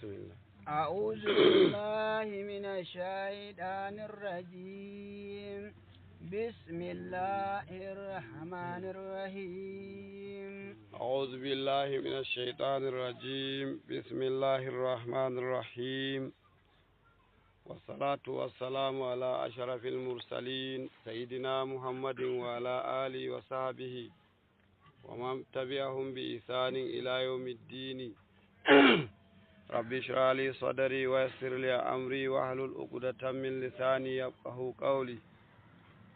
بسم الله. أعوذ بالله من الشيطان الرجيم. بسم الله الرحمن الرحيم. أعوذ بالله من الشيطان الرجيم. بسم الله الرحمن الرحيم. والصلاة والسلام على أشرف المرسلين سيدنا محمد وعلى آله وصحبه ومن تبعهم بإحسان إلى يوم الدين. ربي اشرح لي صدري ويسر لي أمري واحلل عقدة من لساني يفقهوا قولي.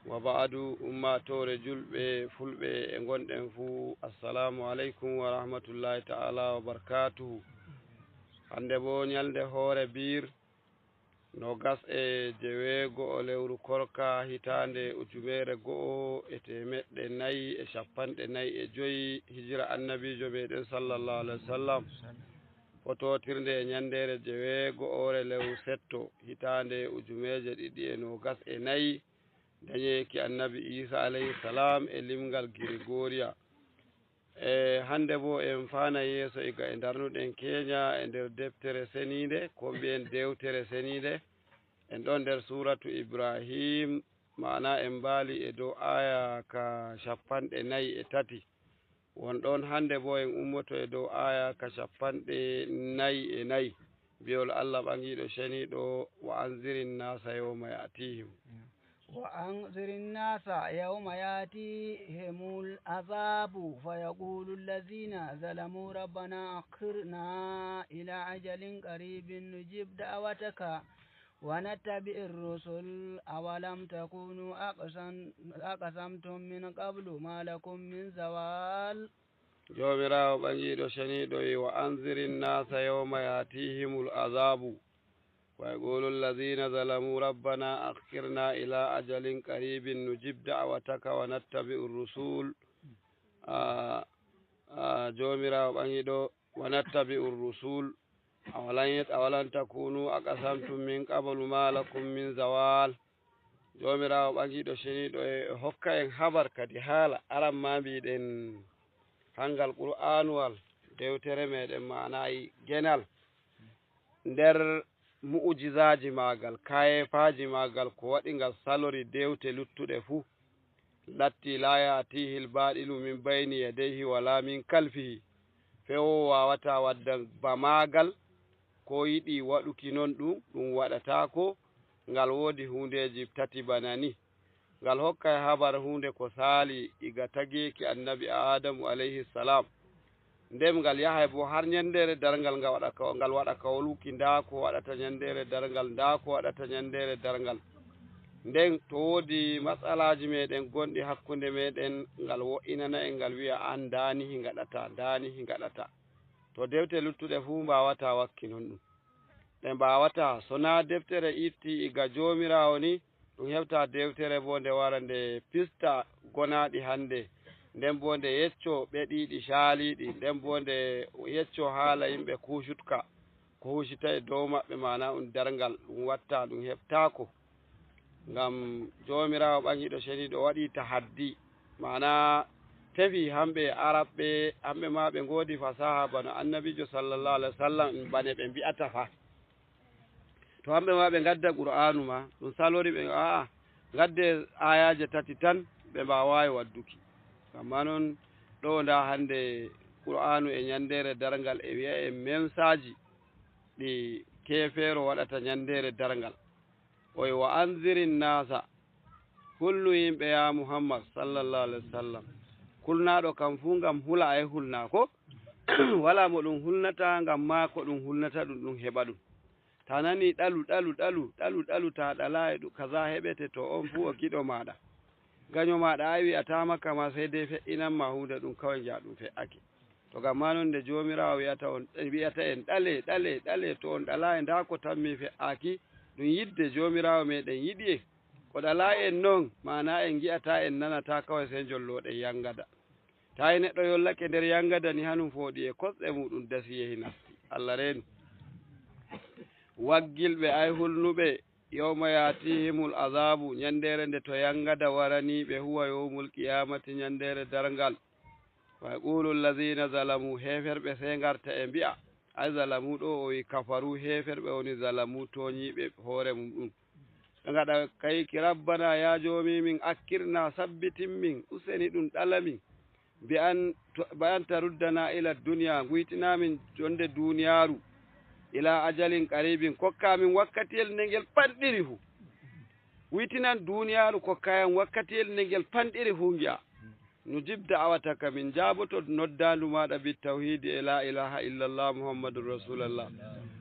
وبعد أمة julɓe fulɓe e gonɗen fuu assalamu aleykum wa rahmatullahi ta'ala wa barakatuhu. hande bo ñalde hoore bir nogas e jeweego lewru korka hitande ujunere go'o e temeɗɗe nayi e capanɗe nayi e joyi hijira annabijo meɗen sallallahu alaihi wasallam fototirnde e ñandere jeweego ore lewru setto hitande ujuneje ɗiɗi e nogas e nayi dañeki annabi isa alayhi salam e limgal Gregoriya. hande bo en fana yeeso iga e darnuɗen keña e nder deftere senide ko mbiyen dewtere senide en ɗon nder suratu Ibrahim, mana en mbaali e dow aya ka capanɗe nayi e tati. won ɗon hande bo en ummoto e dow aya ka capanɗe nayi e nayi. biyol Allah ɓangiɗo ceniɗo wa anzirin nasa yawma yatihim. وأنذر الناس يوم يأتيهم العذاب فيقول الذين ظلموا ربنا أخرنا إلى أجل قريب نجب دعوتك ونتبع الرسل أولم تكونوا أقسمتم من قبل ما لكم من زوال. jomirawo ɓangiɗo ceniɗo wa anzirin nasa yawma yatihimul azabu ويقول الذين ظلموا ربنا أخرنا إلى أجل قريب نجب دعوتك ونتبع الرسول جومرا وبنيدو ونتبع الرسول أولن تكونوا أقسمتم من قبل ما لكم من زوال. جومرا وبنيدو شنيدو هكا إن خبر كدي حالا أرم ما بيدن هنغال قرآن وال ديوتري ميدن معناي جنال nder mu'ujizaji magal kayefaji magal ko waɗi ngal salori dewte luttuɗe fuu latti la yatihi lbaɗilu min bayni yadayhi wala min kalfihi. fewo wawata wadda ba magal ko yiɗi waɗuki non ɗum waɗatako ngal wodi hundeji tati bana ni. ngal hokka habar hunde ko sali iga tageki annabi adamu alayhi salam ndem ngal yahay bo har ñandere darngal ngal waɗa kawluki nda ko waɗata ñandere darngal nda ko waɗata ñandere darngal. nden to woodi masalaji meɗen gonɗi hakkunde meɗen ngal wo'inana en ngal wiya an danihi ngaɗata danihi ngaɗata. to dewte luttuɗe fuu mbawata wakki non ɗum ɗe mbawata sona deftere itti iga jomirawo ni ɗum hefta dewtere bo nde wara nde pista gonaɗi hande nden bo nde yecco ɓeɗiɗi caaliɗi nden bo nde yecco haala yimɓe kuusutka ko husita e dow maɓɓe mana darngal ɗum watta ɗum heɓtako ngam jomirawo ɓangiɗo ceniɗo waɗi tahaddi mana tefi hamɓe araɓɓe hamɓe ma ɓe godi fasaha bano annabijo sallallahu alaihi wasallam bane ɓe mbi'ata fa to hamɓe ma ɓe gadda qur'anu ma ɗum salori ɓe aa gadde ayaje tati tan ɓe mbawawi wadduki. amma noon ɗo nda hande qur'anu e ñandere darngal e wi'a e memsaji ɗi kefeero waɗata ñandere darngal. oy wa anzirin nasa hulnu yimɓe ya muhammad sallallahu alaihi wasallam. kulnaɗo kam fuu ngam hula ay hulnako wala mo ɗum hulnata ngam ma ko ɗum hulnata ɗum heɓa ɗum. ta nani ɗalu ta ɗala e kaza heɓete to on fuu o giɗo maɗa gaño maɗa a wi'atama kama sai dai fe'inanma hunde ɗum kawai nja ɗum fe'ake. to gamma noon nde jomirawo wiyata en ɗale to on ɗala e nda ko tammi fe'aki ɗum yidde jomirawo meɗen yiɗi ko ɗala en noon mana en gi'ata en nanata kawai sai jolloɗen yangada. tawi neɗɗo yollake nder yangada ni hanum fooɗi e kosɗe muɗum dasi yehi nasti. Allah reni waggilɓe ay hulnuɓe yawma yatihimul azabu ñandere nde to yangada waraniɓe huwa yawmul qiyamati ñandere darngal. wa yaqulu allazina zalamu heferɓe se garta e mbi'a ay zalamu ɗo o wi kafaru heferɓe woni zalamu toñiɓe hoore mum ɗum ɓe gaɗa kayki rabbana ya joomi min akkirna sabbitin min useni ɗum ɗalamin bi an taruddana ila duniya guytinamin jonde duniyaru ila ajalin qaribin kokkamin wakkatiyel nde ngel panɗiri fu wuytinan duniyaru kokkayan wakkatiyel nde ngel panɗiri fu ngi'a no jibda awataka min jaaboto noddandu maɗa bi tawhidi e la ilaha illallah muhammadur rasulallah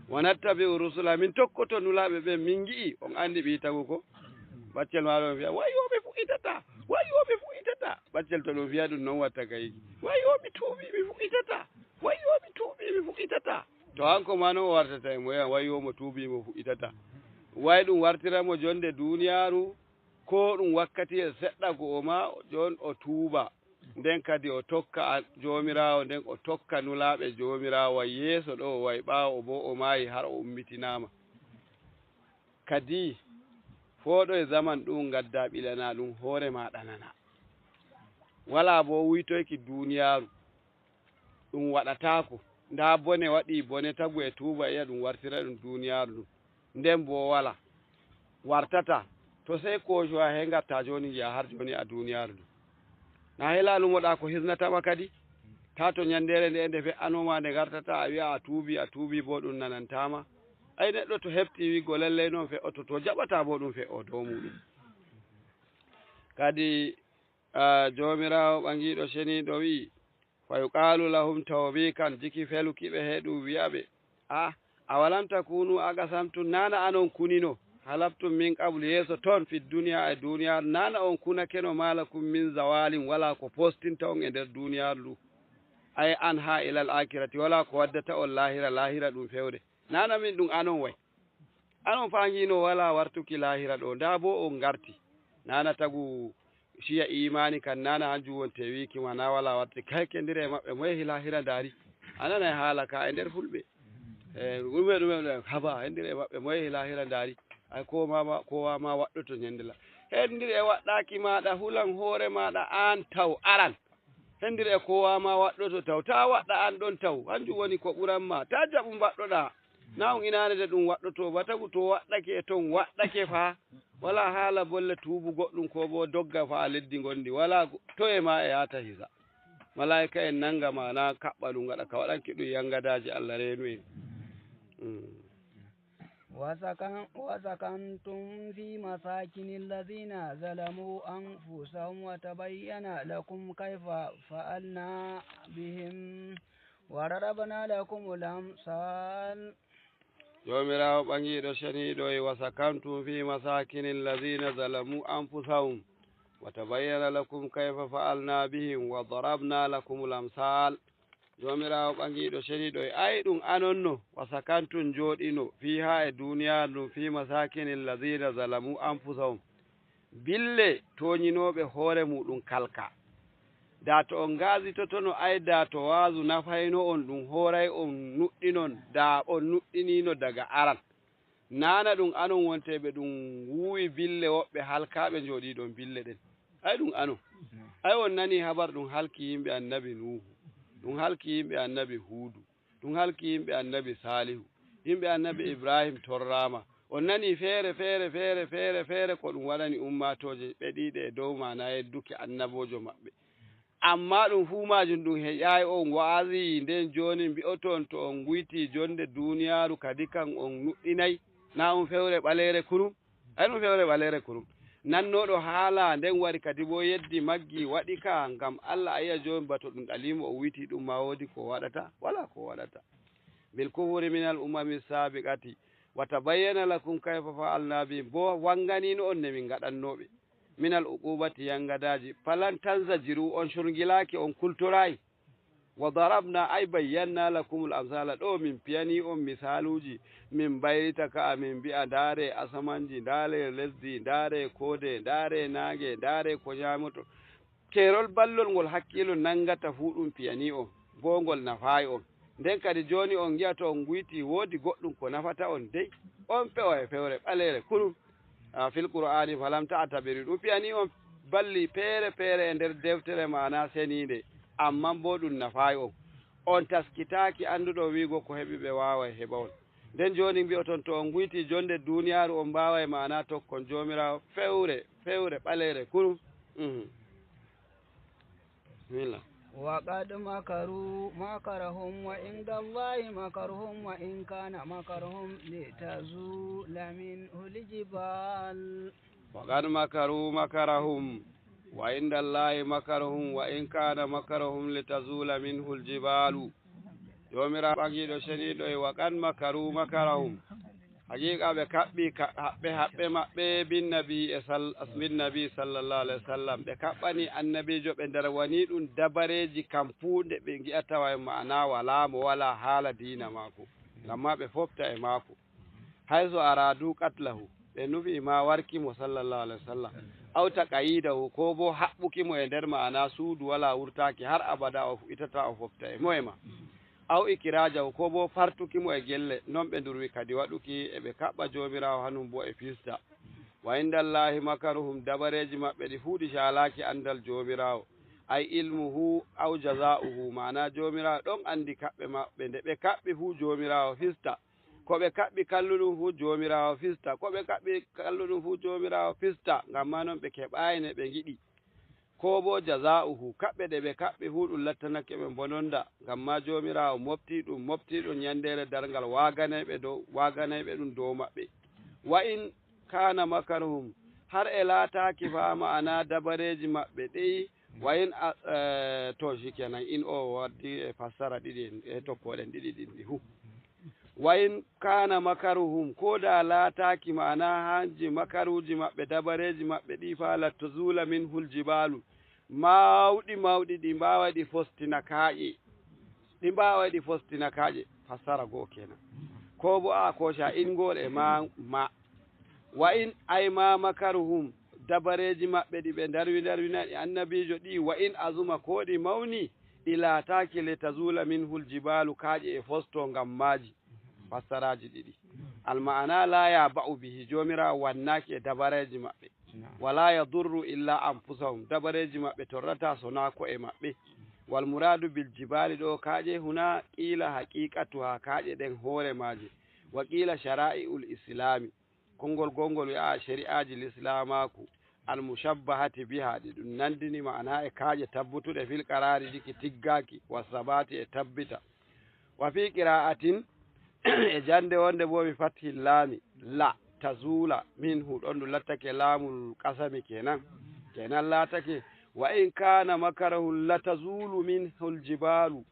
wanattabi'u rusula min tokkoto nulaɓe ɓe min gi'i on andi ɓi tagu ko baccel maɗo on fiya wayoɓe fuɗitata wayoɓe fuɗitata baccel to ɗum fiya ɗum noon watta kayiki wayoɓe tuuɓi mi fuɗitata wayoɓe tuuɓi mi fuɗitata to hanko ma noon o wartata e moya wayomo tuubimo fuɗitata way ɗum wartiramo jonde duniyaru ko ɗum wakkati e seɗɗa ko o ma jon o tuuba nden kadi o tokka joomirawo nden o tokka nulaɓe joomirawo way yeeso ɗo o way ɓaawo bo o maayi har o ummitinama kadi fooɗo e zaman ɗum gadda ɓilana ɗum hoore maɗa nana wala bo wuytoyki duniyaru ɗum waɗatako nda bone waɗi bone tagu e tuuba iya ɗum wartira ɗum duniyaru ɗum nden bo wala wartata to sey kojo a he gatta joni jiya har joni a duniyaru ɗum na helalumoɗa ko hisnatama kadi ta to ñandere nde nde fe'anoma nde gartata a wiya a tuubi bo ɗum nanantama ay neɗɗo to hefti wigo lallay noon fe'oto to jaɓata bo ɗum fe'o dow muɗum kadi jomirawo ɓangiɗo seniɗo wi fa yuqalu lahum tawbikan jiki felukiɓe he ɗum wiyaɓe a walam takunu aqasamtum nana anon kunino halaftum min qablu yeeso toon fi duniya e duniyaru nana on kuna keno malakum min zawalin wala ko postinta on e nder duniyaru ndu ay an ha ilal akirati wala ko waddata on lahira ɗum fewde nana min ɗum anon way anon fangino wala wartuki lahira ɗo nda bo on garti nana tagu siya imani kan nana hanjum wonte wikima na wala warti kaykendire maɓɓe mo yehi lahira daari anana e haala ka e nder fulɓe ɗume haba hendire maɓɓe mo yehi lahira daari ay kowa ma waɗɗoto ñandela hendir e waɗɗaki maɗa hulan hoore maɗa an taw aran hendir e kowa ma waɗɗoto taw ta waɗɗa an ɗon taw hanjum woni ko ɓuranma ta jaɓu mbaɗɗoɗa na on inanede ɗum waɗɗoto ba tagu to waɗɗake e ton waɗɗake fa wala haala bolle tuubu goɗɗum ko bo dogga fa leddi gondi wala to e ma e yata hisa malaika en nangama na kaɓɓa ɗum gaɗa ka waɗanki ɗum yangadaji Allah reenu en وسكنتم في مساكن الذين ظلموا أنفسهم وتبين لكم كيف فعلنا بهم وضربنا لكم الأمثال jomirawo ɓangiɗo seniɗo e wasakantum fi masakini alladhina zalamu anfusahum wa tabayyana lakum kayfa fa'alna bihim wa darabna lakum al-amsal jomirawo ɓangiɗo seniɗo e ay ɗum anonno wasakantum joɗino fi ha e duniya ɗum fi masakini alladhina zalamu anfusahum bille toñinoɓe hoore muɗum kalka da to on gasitotono ay da to waasu nafayno on ɗum hooray on nuɗɗinon da on nuɗɗinino daga aran nana ɗum anon wonteɓe ɗum wuwi bille woɓɓe halkaɓe jooɗiɗon bille ɗen ay ɗum anon ay on nani habar ɗum halki yimɓe annabi nuhu ɗum halki yimɓe annabi huudu ɗum halki yimɓe annabi salihu yimɓe annabi ibrahim torrama on nani feere ko ɗum waɗani ummatoje ɓeɗiɗe e dow mana yedduki annabojo maɓɓe amma ɗum fuu majum ɗum heƴayi on wa'azi nden joni mbi'oton to on guyti jonde duniyaru kadi kan on nuɗɗinayi na on fewre ɓalere kurum ay ɗum fewre ɓalere kurum nannoɗo haala nden wari kadi bo yeddi maggi waɗi ka ngam Allah ayiya joni bato ɗum ɗalimo o witi ɗum ma wodi ko waɗata wala ko waɗata bil kufuri min al umami sabiqati wa tabayyana lakum kayfa fa'alna bihim bo wanganino on ne min gaɗannoɓe minal uqubati yangadaji falan tanzajiru on shurgilaki on kultorayi wa darabna ay bayyana lakumul amsala ɗo min piyani on misaluji min bayrita ka min mbi'a ndare asamanji ndare lesdi ndare kode ndare naage ndare ko ñamoto kerol ballol ngol hakkilo nangata fu ɗum piyani on bo ngol nafayi on nden kadi joni on giya to on guyti woodi goɗɗum ko nafata on dey on pewa e fewre ɓalere kurum fil qur'ani falam ta'tabiri ɗum piyani on balli peere e nder deftere mana senide amma bo ɗum nafayi on on taskitaki anduɗo wiigo ko heɓi ɓe wawa heɓa on nden joni mbi'oton to on guyti jonde duniyaru on mbawa mana tokkon jomirawo fewre ɓalere kurum bismillah وقد مكروا مكرهم وعند الله مكرهم وإن كان مكرهم لتزول منه الجبال وقد مكروا مكرهم وعند الله مكرهم وإن كان مكرهم لتزول منه الجبال يومرا بانجيدو شنيدو وقد مكروا مكرهم حقيقة بكبي مبي بالنبي صلى الله عليه وسلم بكبني النبي جو بندرواني دون دبريجي كامفون بنجي أتوا معنا ولا ولا حال دين ماكو لما بفوفتا ماكو حيث أرادوا قتله بنوبي ما وركي صلى الله عليه وسلم أو تقييده كوبو حقبكي مو يندر معنا سود ولا ورتاكي هر أبدا أو إتتا أو فوفتا مهما aw ikiraja ko bo fartuki mo e gelle non be durwi kadi waduki e be kabba jomirawo hanum bo e fista wa indallahi makaruhum dabareji mabbe di fuudi shalaki andal jomirawo ay ilmuhu aw jazaohu mana jomirawo don andi kabbe mabbe de be kabbi fu jomirawo fista ko be kabbi kalludum fu jomirawo fista ko be kabbi kalludum fu jomirawo fista ngam manon be kebayne be gidi ko bo jaza'uhu kabbe de be kabbe hudul lattanake be bononda gamma jomirawo mofti dum nyandere dargal waganaybe dum do mabbe wa in kana makaruhum har elataaki fa ma'ana dabareji mabbe dei wa in to shikenan in o waddi fassara didi e tokkoden didi hu wa in kana makaruhum ko da lataaki ma'ana hanji makaruji mabbe dabareji mabbe di fa la tuzula minhul jibalu mawɗi ɗi mbawa ɗi fostina kaaƴe fassara goo kenan ko bo a koca ingol e ma wa in ay ma makaruhum dabareji maɓɓe ɗi ɓe darwinaɗi annabijo ɗi wa in azuma ko ɗi mawni ɗi laataki le tazula minhul jibalu kaaƴe e fosto ngam maji fassaraji ɗiɗi alma'ana la ya ba'u bihi jomira wannaki e dabareji maɓɓe wala yadurru illa anfusahum dabareji mabbe torrata sona ko e mabbe wal muradu bil jibali do kaaje huna qila haqiqatuha kaaje den hore maji wa qila shara'iul islami gongol ya shari'aji lislamaku al mushabbahati biha dun nandini ma'ana e kaaje tabbutude fil qarari diki tiggaki wasabati e tabbita wa fi qira'atin e jande wonde bo bi fathil lami la tazula minhu ɗon lattake laamul qasami kenan lattake wa in kana makarahu latazulu minhul jibalu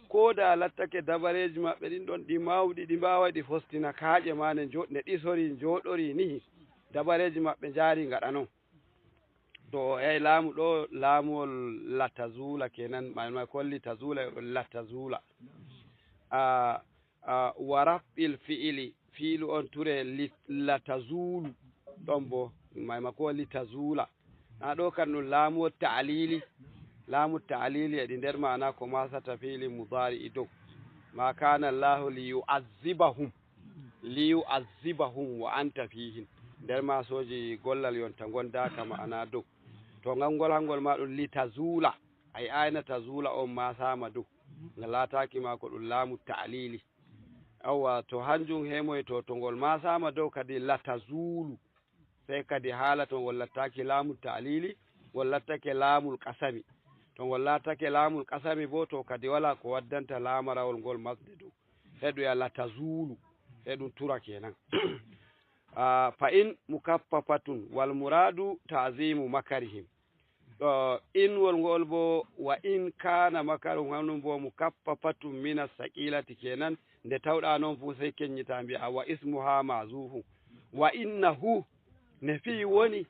ko da lattake dabareji maɓɓe ɗin ɗon ɗi mawɗi ɗi mbawa ɗi fostina kaaƴe ma ne ɗisori joɗori ni dabareji maɓɓe jaari ngaɗa non to e laamu ɗo laamol latazula kenan ma kolli tazula latazula wa raf'il fi'ili fiilu on ture latazulu ɗon bo maimako litazula na ɗo kan ɗum laamu ta'lili e ɗi nder mana ko masata fiili mudari dow ma kana allahu liyu'azzibahum wa anta fihim nder masoji gollal yonta gondaka ma'ana dow to ngangol hangol ma ɗum litazula ay ayna tazula on masama dow ngalataki ma ko ɗum laamu ta'lili awwa to hanjum hemoy to ngol masama dow kadi latazulu sai kadi haala to ngol lattaki laamu ta'lili ngol lattake laamul qasami to ngol lattake laamul qasami bo to kadi wala ko waddanta lamarawol ngol masde dow heɗu ya latazulu heɗum tura kenan fa in mukaffafatun wal muradu ta'zimu makarihim in wol ngol bo wa in kana makarum hanum bo mukaffafatun min as-saqilati kenan nde tawɗa noon fu sey keññita mbi'a wa ismuha mazufu wa innahu ne fi woni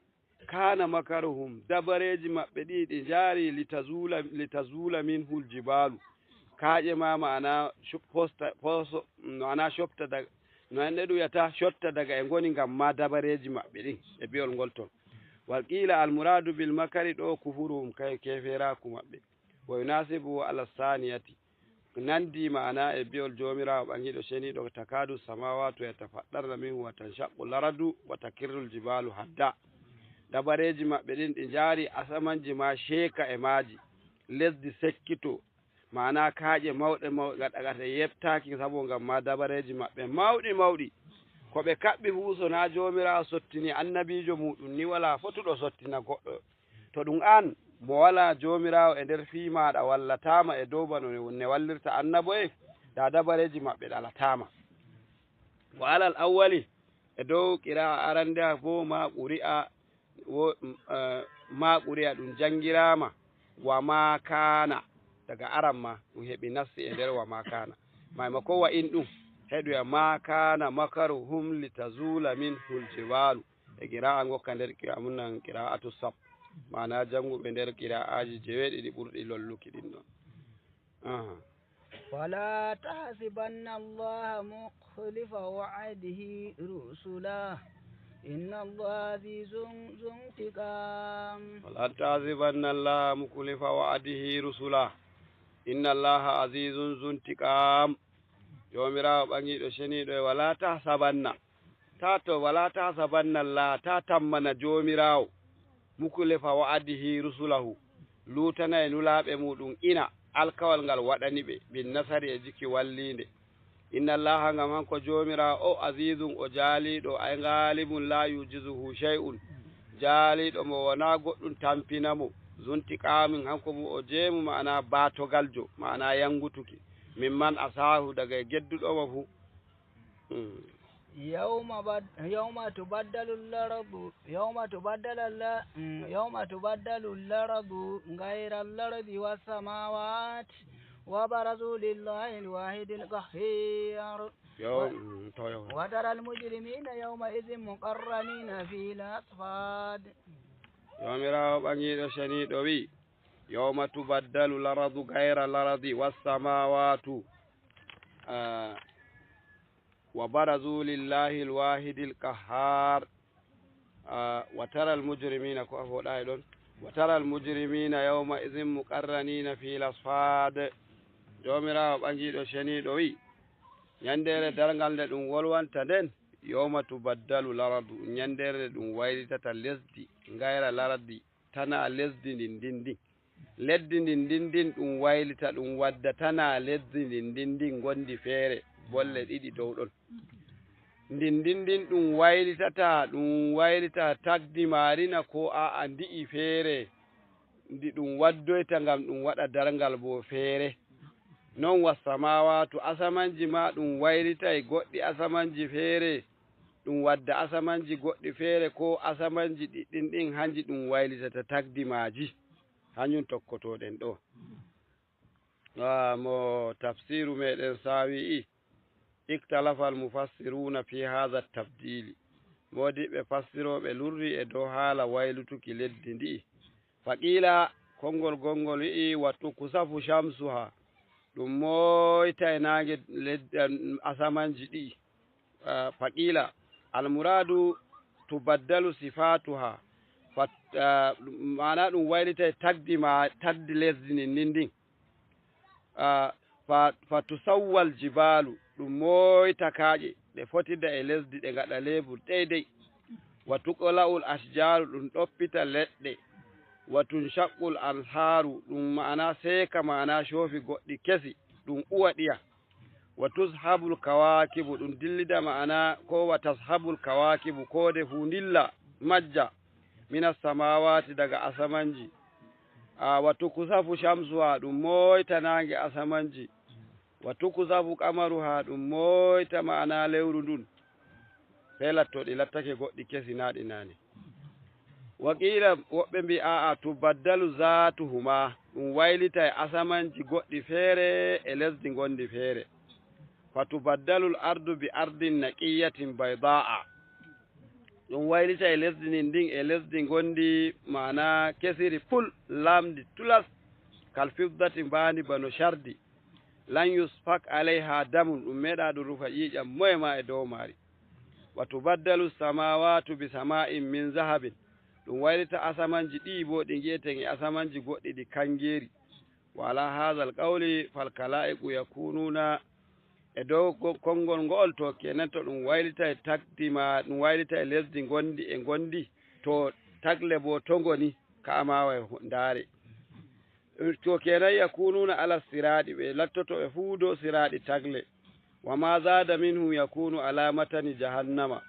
kana makaruhum dabareji maɓɓe ɗi jaari litazula minhul jibalu kaaƴe ma ma'ana shofta daga no en ɗeɗum wiyata shotta daga e ngoni ngam ma dabareji maɓɓe ɗin e biyol ngol ton wal qila al muradu bil makari ɗo kufuruhum kay keferaku maɓɓe wa yunasibu ala saniyati nandi ma'ana e biyol jomirawo ɓangiɗo ceniɗo takadu samawatu yatafaddarna minhu wa tanshaqqu laradu wa takirrul jibalu hadda dabareji maɓɓe ɗin ɗi jaari asamanji ma sheeka e maaji lesdi sekkito mana kaaƴe mawɗe mawɗe gaɗagata yebtaki sabo ngam ma dabareji maɓɓe mawɗi ko ɓe kaɓɓi fuu so na jomirawo sottini annabijo muɗum ni wala fotuɗo sottina goɗɗo to ɗum an mo wala jomirawo e nder fii maɗa wallatama e dow bano ne wallirta annabo da dabareji maɓɓe ɗalatama wa alal awwali e dow qira'a arande bo ma quri'a ɗum jangirama wa ma kana daga aran ma ɗum heɓi nassi e nder wa ma kana maimako wa in ɗum heɗoya ma kana makaruhum litazula minhul jibalu e qira'a gokka nder qira'a qira'atu sab mana janguɓe nder qira'aji jeweɗiɗi ɓurɗi lolluki ɗin ɗon ولا تحسبن الله مخلف وعده رسله إن الله عزيز ذو انتقام ولا تحسبن الله مخلف وعده رسله إن الله عزيز ذو انتقام jomirawo ɓangiɗo sheniɗo e wala tahsabanna tato wala tahsabanna Allah ta tammana jomirawo muklefa wa'adihi rusulahu lutana e nulaɓe muɗum ina alkawal ngal waɗani ɓe bin nasari e jikki wallinde inna allaha ngam hanko jomirawo o azizun o jaaliɗo ay galibun la yujizuhu shay'un jaaliɗo mo wona goɗɗum tampinamo zuntiqamin hanko mo o jeemu ma'ana batogaljo ma'ana yangutuki mimman asahu daga e gedduɗomo fu يوم تبدل الأرض غير الأرض والسماوات وبرزوا لله الواحد القهار وترى المجرمين يومئذ مقرنين في الأصفاد يومراو بانيدو شنيدو وي يوم تبدل الأرض غير الأرض والسماوات وبرزوا لله الواحد القهار وترى المجرمين وترى المجرمين يومئذ مقرنين في الأصفاد jomirawo ɓangiɗo sheniɗo wi ñandere dargal nde ɗum wolwanta nden yawma tubaddalu laradu ñandere nde ɗum waylitata lesdi gayra laradi tana lesdi ndin leddi ndin ɗum waylita ɗum wadda tana lesdi ndin gondi feere bolle ɗiɗi dow ɗon ndin ɗum waylita tagdi marina ko a ndi'i feere ndi ɗum waddoyta ngam ɗum waɗa dargal bo feere non wassamawatu asamanji ma ɗum waylita e goɗɗi asamanji feere ɗum wadda asamanji goɗɗi feere ko asamanji ɗiɗɗin hanji ɗum waylitata tagdi maji hanjum tokkotoɗen ɗo mo tafsiru meɗen sawi'i iktalafa almufassiruna fi hadha tabdili modiɓe fassiroɓe lurri e dow haala waylutuki leddi ndi faqila konngol gongol wi'i wattu kusafu shamsuha ɗum moyta e nange asamanji ɗi faqila almuradu tubaddalu sifatuha mana ɗum waylita e tagdi lesdi ndin fa tusawwal jibalu ɗum moyta kaaƴe ɗe fotida e lesdi ɗe gaɗa lebur deydey wa tuqla'ul ashjaru ɗum ɗoppita leɗɗe wa tunshaqqul anharu ɗum ma'ana seeka ma'ana shoofi goɗɗi kesi ɗum uwa ɗiya wa tushabul kawakibu ɗum dillida ma'ana ko wa tashabul kawakibu kode fu dilla majja minas samawati daga asamanji wa tukusafu shamsuha ɗum moyta nange asamanji wa tukusafu qamaruha ɗum moyta ma'ana lewru ndun sai lattoɗi lattake goɗɗi kesi naɗi nane wakila woɓɓe mbi a'a tubaddalu zatuhuma ɗum waylita e asamanji goɗɗi feere e lesdi gondi feere fa tubaddalul ardu bi ardin naqiyatin bayda'a ɗum waylita e lesdi ndin e lesdi gondi mana kesiri pul lamdi tulas kal fiddati mbandi bano shardi lan yusfak alayha damun ɗum meɗa ɗum rufa ƴiƴam moye ma e dow maari wa tubaddalu samawatu bi sama'in min zahabin ɗum waylita asamanji ɗi bo ɗi gi'eten e asamanji goɗɗi ɗi kangeri wa ala hadha alqawli fal kala'iqu yakununa e dow konngol ngol to kenan to ɗum waylita e tagdima ɗum waylita e lesdi gondi to tagle bo to ngoni ka amawa e ndaare to kenan yakununa ala siradi ɓe lattoto ɓe fuu dow siradi tagle wa ma zada minhu yakunu ala matani jahannama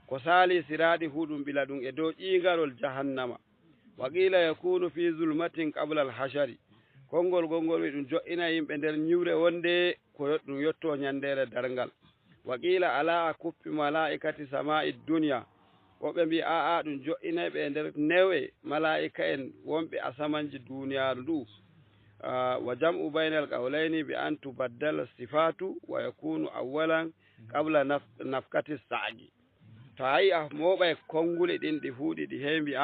ko sali siradi fu ɗum ɓila ɗum e dow ƴiigarol jahannama wa qila yakunu fi zulmatin qabla al hashari konngol gongol wi ɗum jo'ina yimɓe nder ñiwre wonde ko ɗum yetto ñandere darngal wa qila ala kuppi malaikati sama'i dunya woɓe mbi aa ɗum jo'inay ɓe nder newe malaika en wonɓe asamanji duniyaru ndu wa jam'u baynal qawlayni bi an tubaddala sifatu wa yakunu awwalan qabla nafkati sa'gi to ayi a moɓay kongule ɗin ɗi fuuɗi ɗi hembi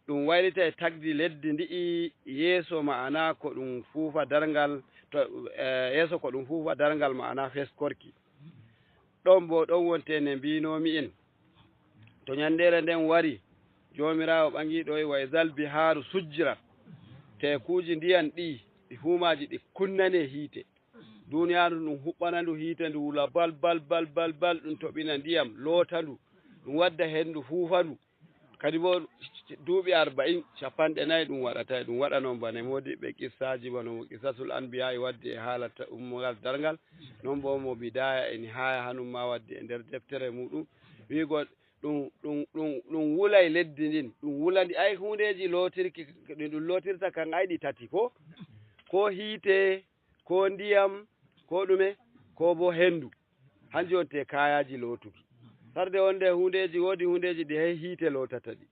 ɗum waylita e tagdi leddi ndi'i yeeso ma'ana ko ɗum fuufa darngal to yeeso ko ɗum fuufa darngal ma'ana feskorki ɗon bo ɗon wonte ne mbinomi en to ñandere nden wari jomirawo ɓangiɗo wa zal biharu sujjirat tekuji ndiyan ɗi huumaji ɗi kunnane hiite duniyaru ɗum huɓɓana ndu hiite ndu wula bal ɗum toɓina ndiyam loota ndu ɗum wadda hendu fuufa ndu kadi bo duuɓi 40 50 ɗum waɗata ɗum waɗa noon bane modiɓɓe qissaji bano qissatul anbiya e waddi e haala ummogal darngal non bo mo bidaya en haya hanum ma waddi e nder deftere muɗum wigo ɗum wulay leddi ndin ɗum wulandi ay hundeji lotirki ɗum lotirta kan ayɗi tati ko hiite ko ndiyam ko ɗume ko bo hendu hanji wonte kayaji lotuki sarde wonde hundeji wodi hundeji ɗi hay hiite lotata ɗi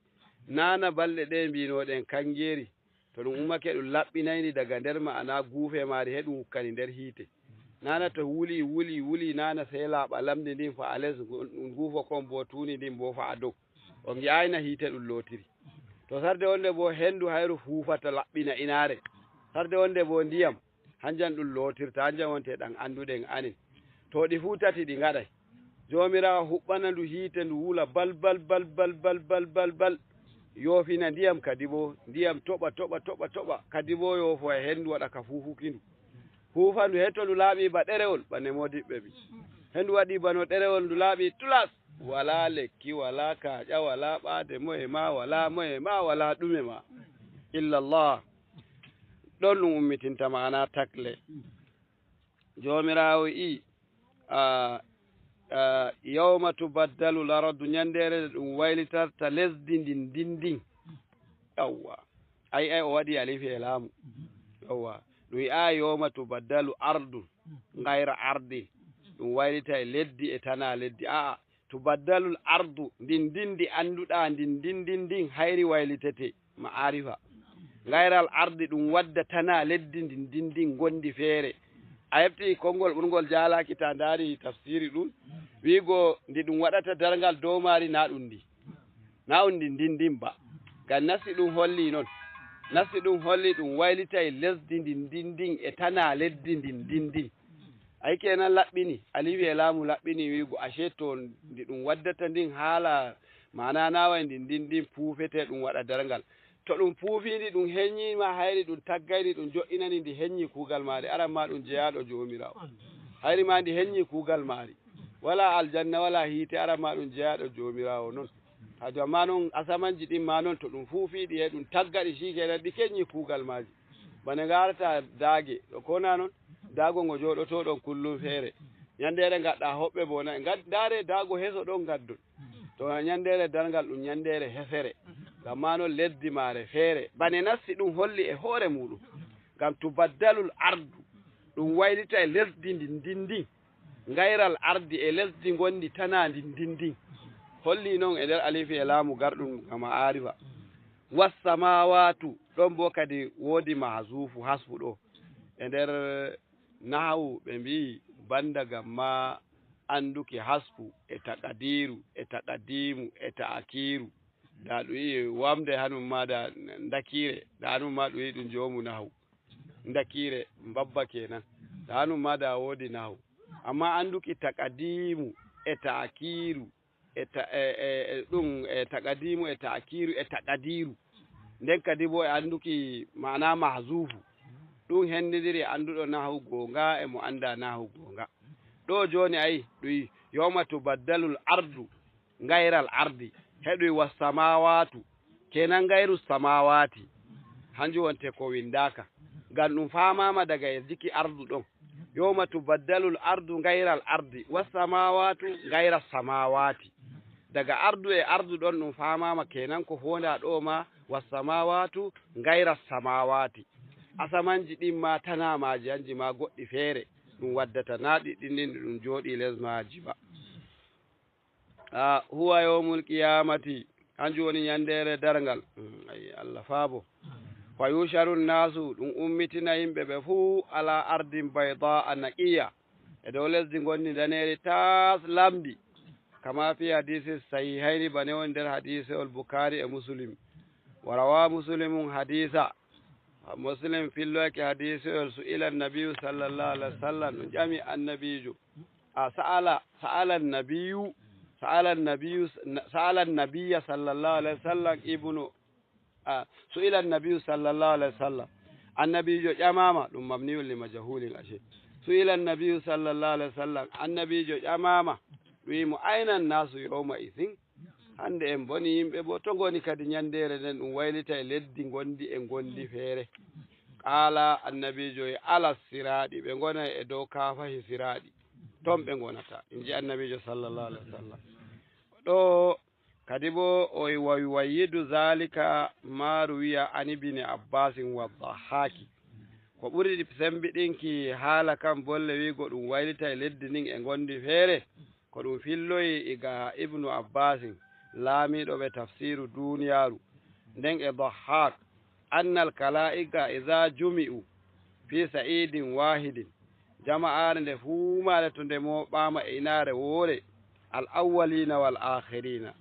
nana balɗe ɗe mbinoɗen kangeeri to ɗum ummake ɗum laɓɓinayni daga nder ma'ana guufe maari he ɗum hukkani nder hiite nana to wuli nana sey laaɓa lamdi ndin fa a les ɗum guufo kon bo tuuni ndin bo fa a dow o ngi'ayna hiite ɗum lootiri to sarde wonde bo hendu hayru fuufata laɓɓina inaare sarde wonde bo ndiyam hanjan ɗum lootirta hanjan wonte ɗan anduɗen anin to ɗi fuu tati ɗi ngaɗay jomirawo huɓɓana ndu hiite ndu wula bal yoofina ndiyam kadi bo ndiyam toɓa kadi bo yoofo e hendu waɗa ka fuufuki ndu huufa ndu hetto ndu laaɓi ba ɗerewol bane modiɓɓe ɓi hendu waɗi bano ɗerewol ndu laaɓi tulas wala lekki wala kaaƴa wala ɓaade moye ma wala ɗume ma illallah ɗon ɗum ummitinta mana takle jomirawo yawma tubaddalu laradu ñandere ɗum waylitarta lesdi ndin yawwa ay o waɗi alifi e laamu yawwa ɗum yi'a yawma tubaddalu ardu gayra ardi ɗum waylita e leddi e tana leddi tubaddalul ardu ndin di anduɗa ndin hayri waylitete ma arifa gayral ardi ɗum wadda tana leddi ndin gondi feere a hefti konngol ɓurgol jaalaki ta ndaari tafsiri ɗum wiigo ndi ɗum waɗata darngal dow maari na ɗum ndin ba ngam nasi ɗum holli noon nasi ɗum holli ɗum waylita e lesdi ndin e tana leddi ndin ay kenan laɓɓini aliwi e laamu laɓɓini wiigo ashe to ndi ɗum waddata ndin haala mana nawa ndin puufete ɗum waɗa darngal to ɗum puufindi ɗum heññima hayri ɗum taggayni ɗum jo'inani ndi heññi kuugal maari aran ma ɗum jeyaɗo jomirawo hayri ma ndi heññi kuugal maari wala aljanna wala hiite aran ma ɗum jeyaɗo jomirawo noon hadi amma noon asamanji ɗin ma noon to ɗum fuufiɗi e ɗum taggaɗi shikenan ɗi keññi kuugal maji bane garata daage ɗo kona noon daago ngo jooɗotoɗon kullum feere ñandere gaɗɗa hoɓɓe bo nayi ndaare daago heso ɗon gaddon to ñandere darngal ɗum ñandere hefere gamma noon leddi maare feere bane nassi ɗum holli e hoore muɗum ngam tubaddalul ardu ɗum waylita e lesdi ndin gayral ardi e lesdi gondi tana ndin holli noon e nder alifi e laamu garɗum gama arifa wassamawatu ɗon bo kadi woodi mahzufu hasfu ɗo e nder nahawu ɓe mbi banda gamma anduki hasfu e taqadiru e taqadimu e ta'akiru da ɗum yi wamde hanum ma da dakire da hanum ma ɗum yi ɗum jomu nahawu dakire mbabba kenan da hanum ma da woodi nahawu amma anduki taqadimu e ta'akiru ɗum e taqadimu e ta'akiru e taqadiru nden kadi bo e anduki mana mahzufu ɗum hendidiri anduɗo nahu gonga e mo anda nahu gonga ɗo joni ayi ɗum yawma tubaddalul ardu gayral ardi heɗoy wassamawatu kenan gayru samawati hanjum wonte ko windaka ngam famama daga jiki ardu ɗon yawma tubaddalu al ardu ghayra al ardi was samawati ghayra samawati daga ardu e ardu ɗon famama kenan ko honda ɗo ma was samawatu ghayra samawati asamanji ɗin ma tanamaji anji ma goɗɗi feere ɗum waddata naɗi ɗinnin ɗum jooɗi les maji ba huwa yawmul qiyamati hanjum woni yandere dargal ay Allah faabo fa yusharu nasu ɗum ummitina yimɓe ɓe fuu ala ardin bayda naqiya e dow lesdi gonni daneri tas lamdi kama fi hadisi sahihaini bane woni nder hadise ol bukhari e muslim warawa muslimun hadisa muslim filloyke hadise ol su'ila annabiyu sallallahu alaihi wasallam ɗum ƴami annabijo سأل النبي صلى الله عليه وسلم سئل النبي صلى الله عليه وسلم النبي جو جماما دم مبني لمجهول أشي سئل النبي صلى الله عليه وسلم النبي جو جماما ويم أين الناس يومئذ hande en boni yimɓe bo to ngoni kadi nyandere nden ɗum waylita e leddi gondi e gondi feere qala annabijo e ala siraɗi ɓe gona e dow kafahi siraɗi ton ɓe gonata inji annabijo sallallahu alaihi wasallam ɗo kadi bo o wayyidu zalika ma ruwiya an ibni abbasin wa dhahaki ko ɓuri sembiɗinki haala kam bolle wigo ɗum waylita e leddi nin e gondi feere ko ɗum filloyi iga ibnu abbasin laamiɗo ɓe tafsiru duniyaru nden e dhahak annal kala'iga iza jumi'u fi sa'idin wahidin jama'are nde fuumaare to nde moɓama e inaare woore al awwalina wal akhirina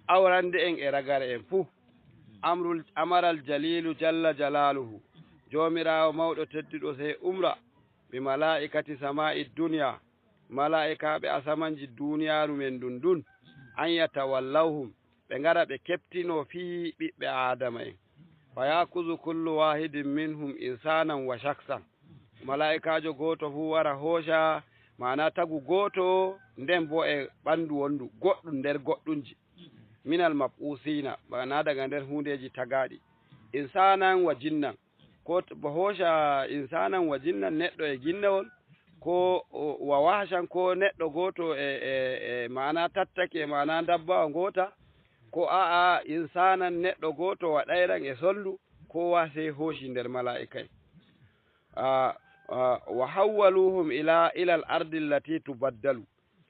awrande en e ragare en fuu amaral jalilu jalla jalaluhu jomirawo mawɗo tedduɗo sey umra bi mala'ikati sama'i dunya mala'ikaɓe asamanji duniyaru men dun an yatawallawhum ɓe ngara ɓe keptino fi ɓiɓɓe adama en fa yakuzu kullu wahidin minhum insanan wa shaksan mala'ikajo goto fu wara hoosha mana tagu goto nden bo e ɓandu wondu goɗɗum nder goɗɗumji minal mab'usina mana daga nder hundeji tagaɗi insanan wa jinnan ko bo hoosha insanan wa jinnan neɗɗo e ginnawol ko wa wahshan ko neɗɗo goto e mana tattake mana dabbawa gota ko a'a insanan neɗɗo goto waɗayran e soldu ko wase hooshi nder mala'ika wa hawwaluhum ila al ardi allati tubaddalu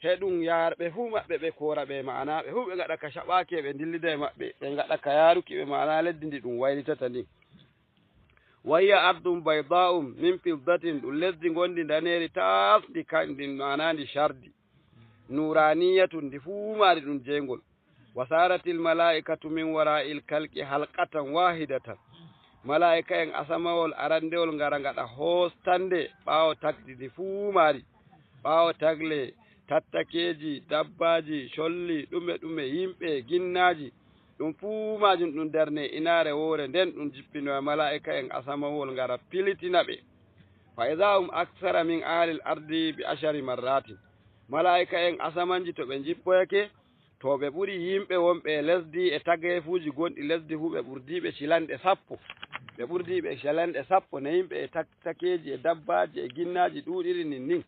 heɗum yarɓe fuu maɓɓe ɓe kora ɓe mana ɓe fuu ɓe gaɗa ka shaɓaki ɓe dillida e maɓɓe ɓe gaɗa ka yaruki ɓe mana leddi ndi ɗum waylitata ndi wayya ardum bayda'um min fiddatin ɗum lesdi gondi daneri tas ndi kandi mana ndi shardi nuraniyatun ndi fuu mari ɗum jengol wasaratil mala'ikatu min wara'il kalqi halqatan wahidatan mala'ika en asamawol arandewol ngara ngaɗa hostande ɓawo tagdi fuu mari ɓawo tagle tattakeji dabbaji sholli ɗume yimɓe ginnaji ɗum fuu majum ɗum darne inare woore nden ɗum jippino e mala'ika en asamawol ngara pilitina ɓe fa idha aksara min alil ardi bi ashari marratin mala'ika en asamanji to ɓe jippoyake to ɓe ɓuri yimɓe wonɓe lesdi e tagefuji gonɗi lesdi fu ɓe ɓurdiɓe cilanɗe sappo ɓe ɓurdiɓe cilanɗe sappo ne yimɓe e takeji e dabbaji e ginnaji ɗuɗiri nin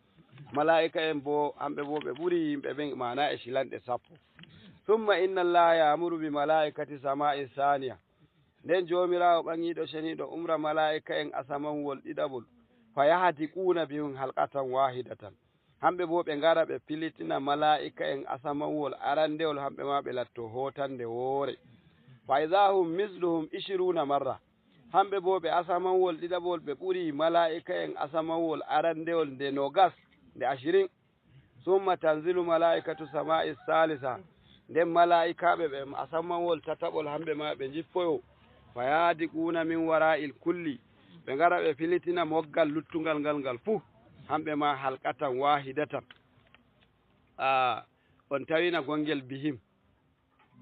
mala'ika en bo hamɓe bo ɓe ɓuri yimɓe ɓen mana e cilanɗe sappo summa inna allaha ya'muru bi mala'ikati sama'i saniya nden jomirawo ɓangiɗo ceniɗo umra mala'ika en asamanwol ɗiɗaɓol fa yahdiquna bihum halqatan wahidatan hamɓe bo ɓe ngara ɓe pilitina mala'ika en asamanwol arandewol hamɓe ma ɓe latto hotande woore fa idha hum misluhum 20 marra hamɓe bo ɓe asamanwol ɗiɗaɓol ɓe ɓuri mala'ika en asamanwol arandewol nde 20 summa tanzilu mala'ikatu sama'i salisa nden mala'ikaɓe ɓe asamanwol tataɓol hamɓe ma ɓe jippoyo fa yahdiquna min wara'il kulli ɓe ngara ɓe pilitina moggal luttungal ngal fuu hamɓe ma halqatan wahidatan on tawina gongel bihim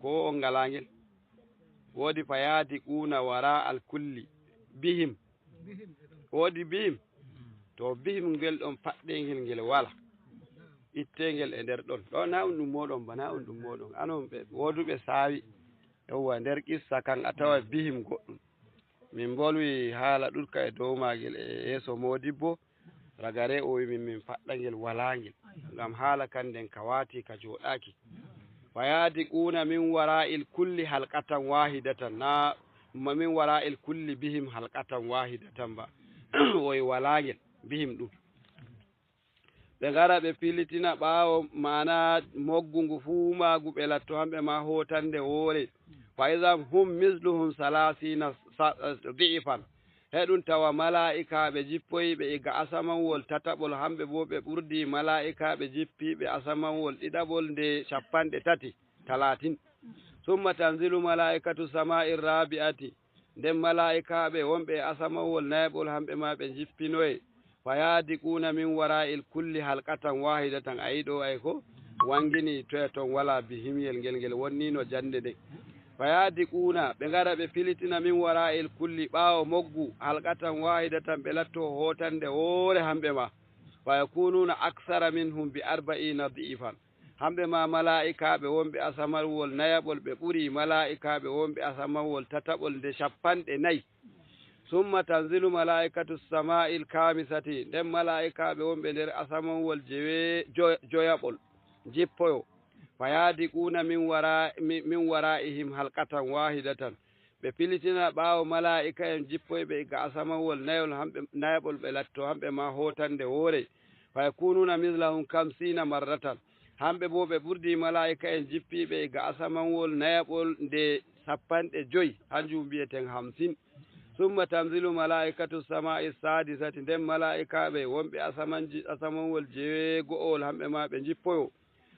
ko on ngalangel woodi fa yahdiquna wara al kulli bihim woodi bihim to bihim ngel ɗon paɗɗengel ngel wala ittengel e nder ɗon ɗo na ɗum moɗon bana ɗum moɗon anon ɓe woduɓe saawi yawwa nder qissa kan a tawa bihim goɗɗum min bolwi haala ɗuɗka e dow magel e yeeso modibbo ragare o wi min faɗɗangel walangel ngam haala kanden ka wati ka joɗaki fayadiquna min wara'il kulli halqatan wahidatan na min wara'il kulli bihim halqatan wahidatan ba oy walangel bihim ɗum ɓe ngara ɓe pilitina ɓaawo mana moggungu fuu maagu ɓe latto hamɓe ma hotande woore fa isam hum misluhum salasina di'ifan heɗum tawa mala'ikaɓe jippoyiɓe iga asamanwol tataɓol hamɓe bo ɓe ɓurdi mala'ikaɓe jippiɓe asamanwol ɗiɗaɓol nde 30 summa tanzilu mala'ikatu sama'ir rabi'ati nden mala'ikaɓe wonɓe asamanwol nayaɓol hamɓe ma ɓe jippinoye fayadiquna min wara'il kulli halqatan wahidatan ayiɗo ay ko wangini toya ton wala bihimyel ngel wonnino jande nde fayadiquna ɓe ngara ɓe pilitina min wara'il kulli ɓaawo moggu halqatan wahidatan ɓe latto hotande woore hamɓe ma fayakununa aksara minhum bi 40 di'ifan hamɓe ma mala'ikaɓe wonɓe asamarwol nayaɓol ɓe ɓuri mala'ikaɓe wonɓe asamarwol tataɓol nde 40 summa tanzilu mala'ikatu sama'il kamisati nden mala'ikaɓe wonɓe nder asamanwol joyaɓol jippoyo fayadiquna min wara'ihim halqatan wahidatan ɓe pilitina ɓaawo mala'ika en jippoyɓe ga asamanwol nayaɓol ɓe latto hamɓe ma hotande woore fayakununa mislahum 50 marratan hamɓe bo ɓe ɓurdi mala'ika en jippiɓe ga asamanwol nayaɓol nde 50 hanjum mbiyeten 50 summa tanzilu mala'ikatu sama'i sadisati nden mala'ikaɓe wonɓe asamanwol jeego'ol hamɓe ma ɓe jippoyo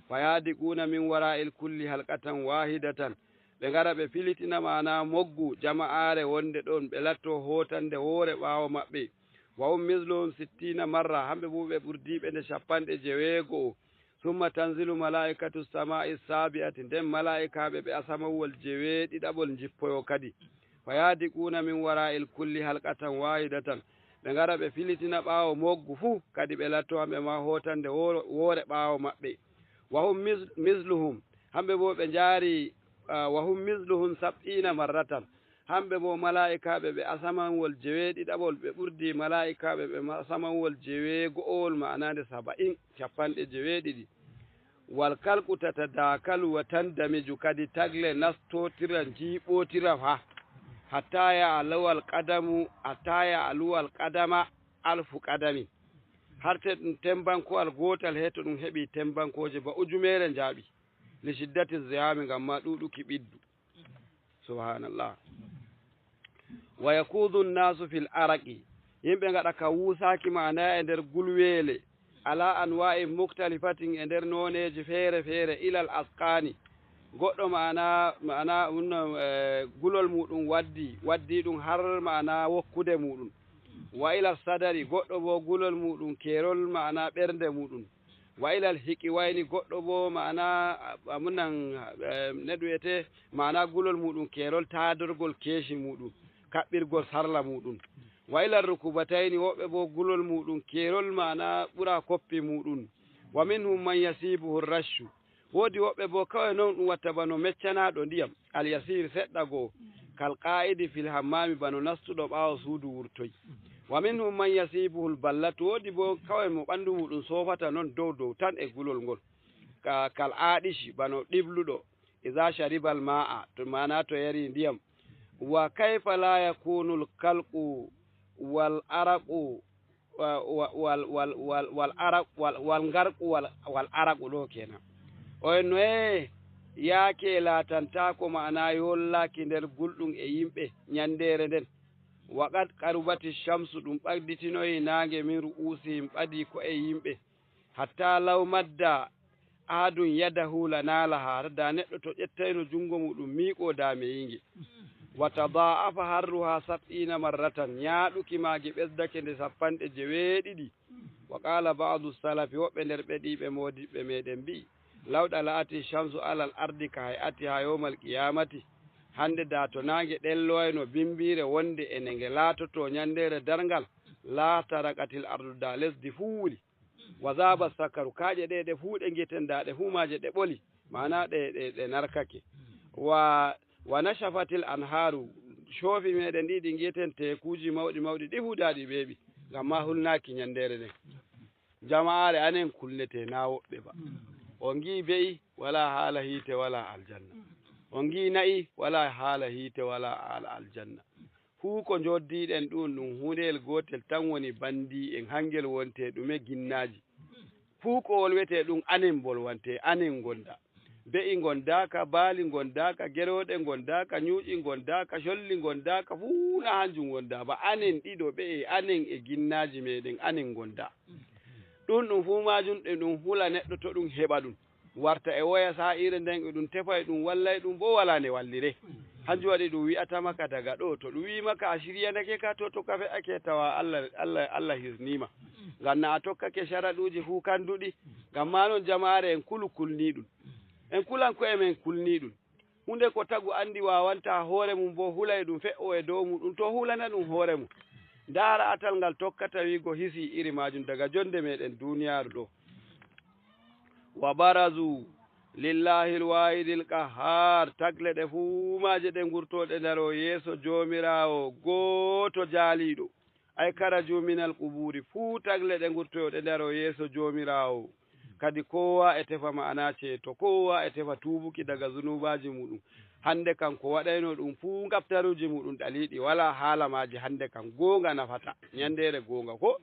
fayadiquna min wara'il kulli halqatan wahidatan ɓe ngara ɓe pilitina mana moggu jama'are wonde ɗon ɓe latto hotande woore ɓaawo maɓɓe wa hum misluhum 60 marra hamɓe bo ɓe ɓurdiɓe nde 60 summa tanzilu mala'ikatu sama'i sabi'ati nden mala'ikaɓe ɓe asamanwol jeeɗiɗaɓol jippoyo kadi fayadiquna min wara'il kulli halqatan wahidatan ɓe ngara ɓe filitina ɓaawo moggu fuu kadi ɓe latto hamɓe ma hotande woore ɓaawo maɓɓe wa hum misluhum hamɓe bo ɓe jaari wa hum misluhum 70 marratan hamɓe bo mala'ikaɓe ɓe asamanwol jeeɗiɗaɓol ɓe ɓurdi mala'ikaɓe ɓe asamanwol jeego'ol ma'anande 70 wal kalku tatadakalu wa tandamiju kadi tagle nastotira jiiɓotira fa hatta ya alawal qadama alfu qadami harte ɗum tembankoal gotal he to ɗum heɓi tembankoje ba ujumere jaaɓi li shiddati ziyami ngam ma ɗuɗuki ɓiddu subhanallah wa yakudu nnasu fil araqi yimɓe ngaɗa ka wusaki mana e nder gulweele ala anwa'i muktalifatin e nder noneji feere feere ilal asqani goɗɗo mana gulol muɗum waddi ɗum har mana wokkude muɗum wa ilal sadari goɗɗo bo gulol muɗum kerol mana ɓernde muɗum wa ilal hiki wayni goɗɗo bo mana neɗuyete mana gulol muɗum kerol tadorgol keeshi muɗum kaɓɓirgol sarla muɗum wa ilal rukubatayni woɓɓe bo gulol muɗum kerol mana ɓura koppi muɗum wa minhum man yasibuhu rashu woodi woɓɓe bo kawai noon ɗum watta bano meccanaɗo ndiyam al yasir seɗɗa goo kal qa'idi fil hammami bano nastuɗo ɓaawo suudu wurtoy wa minhum man yasibuhu ballatu woodi bo kawai mo ɓandu muɗum sofata noon dow tan e gulol ngol kal aɗishi bano ɗibluɗo iza sharibal ma'a to mana to yari ndiyam wa kayfa la yakunu al kalqu wal araqu wal ngarqu wal araqu ɗo kenan o noye yaake latantako ma'ana yollaki nder gulɗum e yimɓe nyandere nden waqad qarubati shamsu ɗum ɓadditinoyi nange min ru'usihim ɓadi ko e yimɓe hatta law madda ahadun yadahu lanalaha da neɗɗo to ƴettayno jungo muɗum miiƙo dame yinge wa tada'afa harruha 70 marratan yaaɗuki maage ɓesdake nde 70 wa qala ba'du salafi woɓɓe nder ɓeɗiɓe modiɓɓe meɗen mbi lawɗa la'ati shamsu alal ardi ka hay'ati ha yawmal qiyamati hande da to nange ɗelloyno bimbire wonde ene nge laatoto nyandere darngal la taraqatil ardu da lesdi fuuli wa zaba sakaru kaaje ɗe fuu ɗe ngeten da ɗe fuumaje ɗe ɓoli mana ɗe narkake wa nashafatil anharu shoofi meɗen ɗi ɗi ngiyeten tekuji mawɗi mawɗi ɗi hudaɗi beeɓi ngam ma hulnaki ñandere nden jama'are anen kullete na woɓɓe ba o ngi be'i wala haala hiite wala aljanna o ngi na'i wala haala hiite wala haala aljanna fuu ko joddiɗen ɗum hundeyel gotel tan woni bandi en hangel wonte ɗume ginnaji fuu ko wolwete ɗum anen bolwante anen gonda be'i gondaka baali gondaka geroɗe gondaka ñuuƴi gondaka colli gondaka fuu na hanjum gonda ba anen ɗiɗo ɓe anen e ginnaji meɗen anen gonda ɗum fuu majum ɗe ɗum hula neɗɗo to ɗum heɓa ɗum warta e woya sa'ire nden e ɗum tefa e ɗum wallay ɗum bo wala ne wallire hanjum waɗi ɗum wi'ata maka daga ɗo to ɗum wimaka a shiryanake ka to ka fe'ake tawa Allah hisnima ngam na a tokkake sharaɗuji fuu kanduɗi ngam ma noon jama'are en kulni ɗum en kulan koye men kulni ɗum hunde ko tagu andi wawanta hoore mum bo hulay ɗum fe'o e dow muɗum to hulana ɗum hoore mum ndaara atal ngal tokkata wigo hisi iri majum daga jonde meɗen duniyaru ɗo wa barazu lillahi alwahidi alqahar tagle ɗe fuu maje ɗe gurtoɗe ndaro yeeso jomirawo gooto jaaliɗo ay karaju minal quburi fuu tagle ɗe gurtoɗe ndaro yeeso jomirawo kadi kowa e tefa ma'ana ceeto kowa e tefa tubuki daga zunubaji muɗum hande kan ko waɗayno ɗum fuu gaftaruji muɗum ɗaliɗi wala haala maji hande kan gonga nafata ñandere gonga ko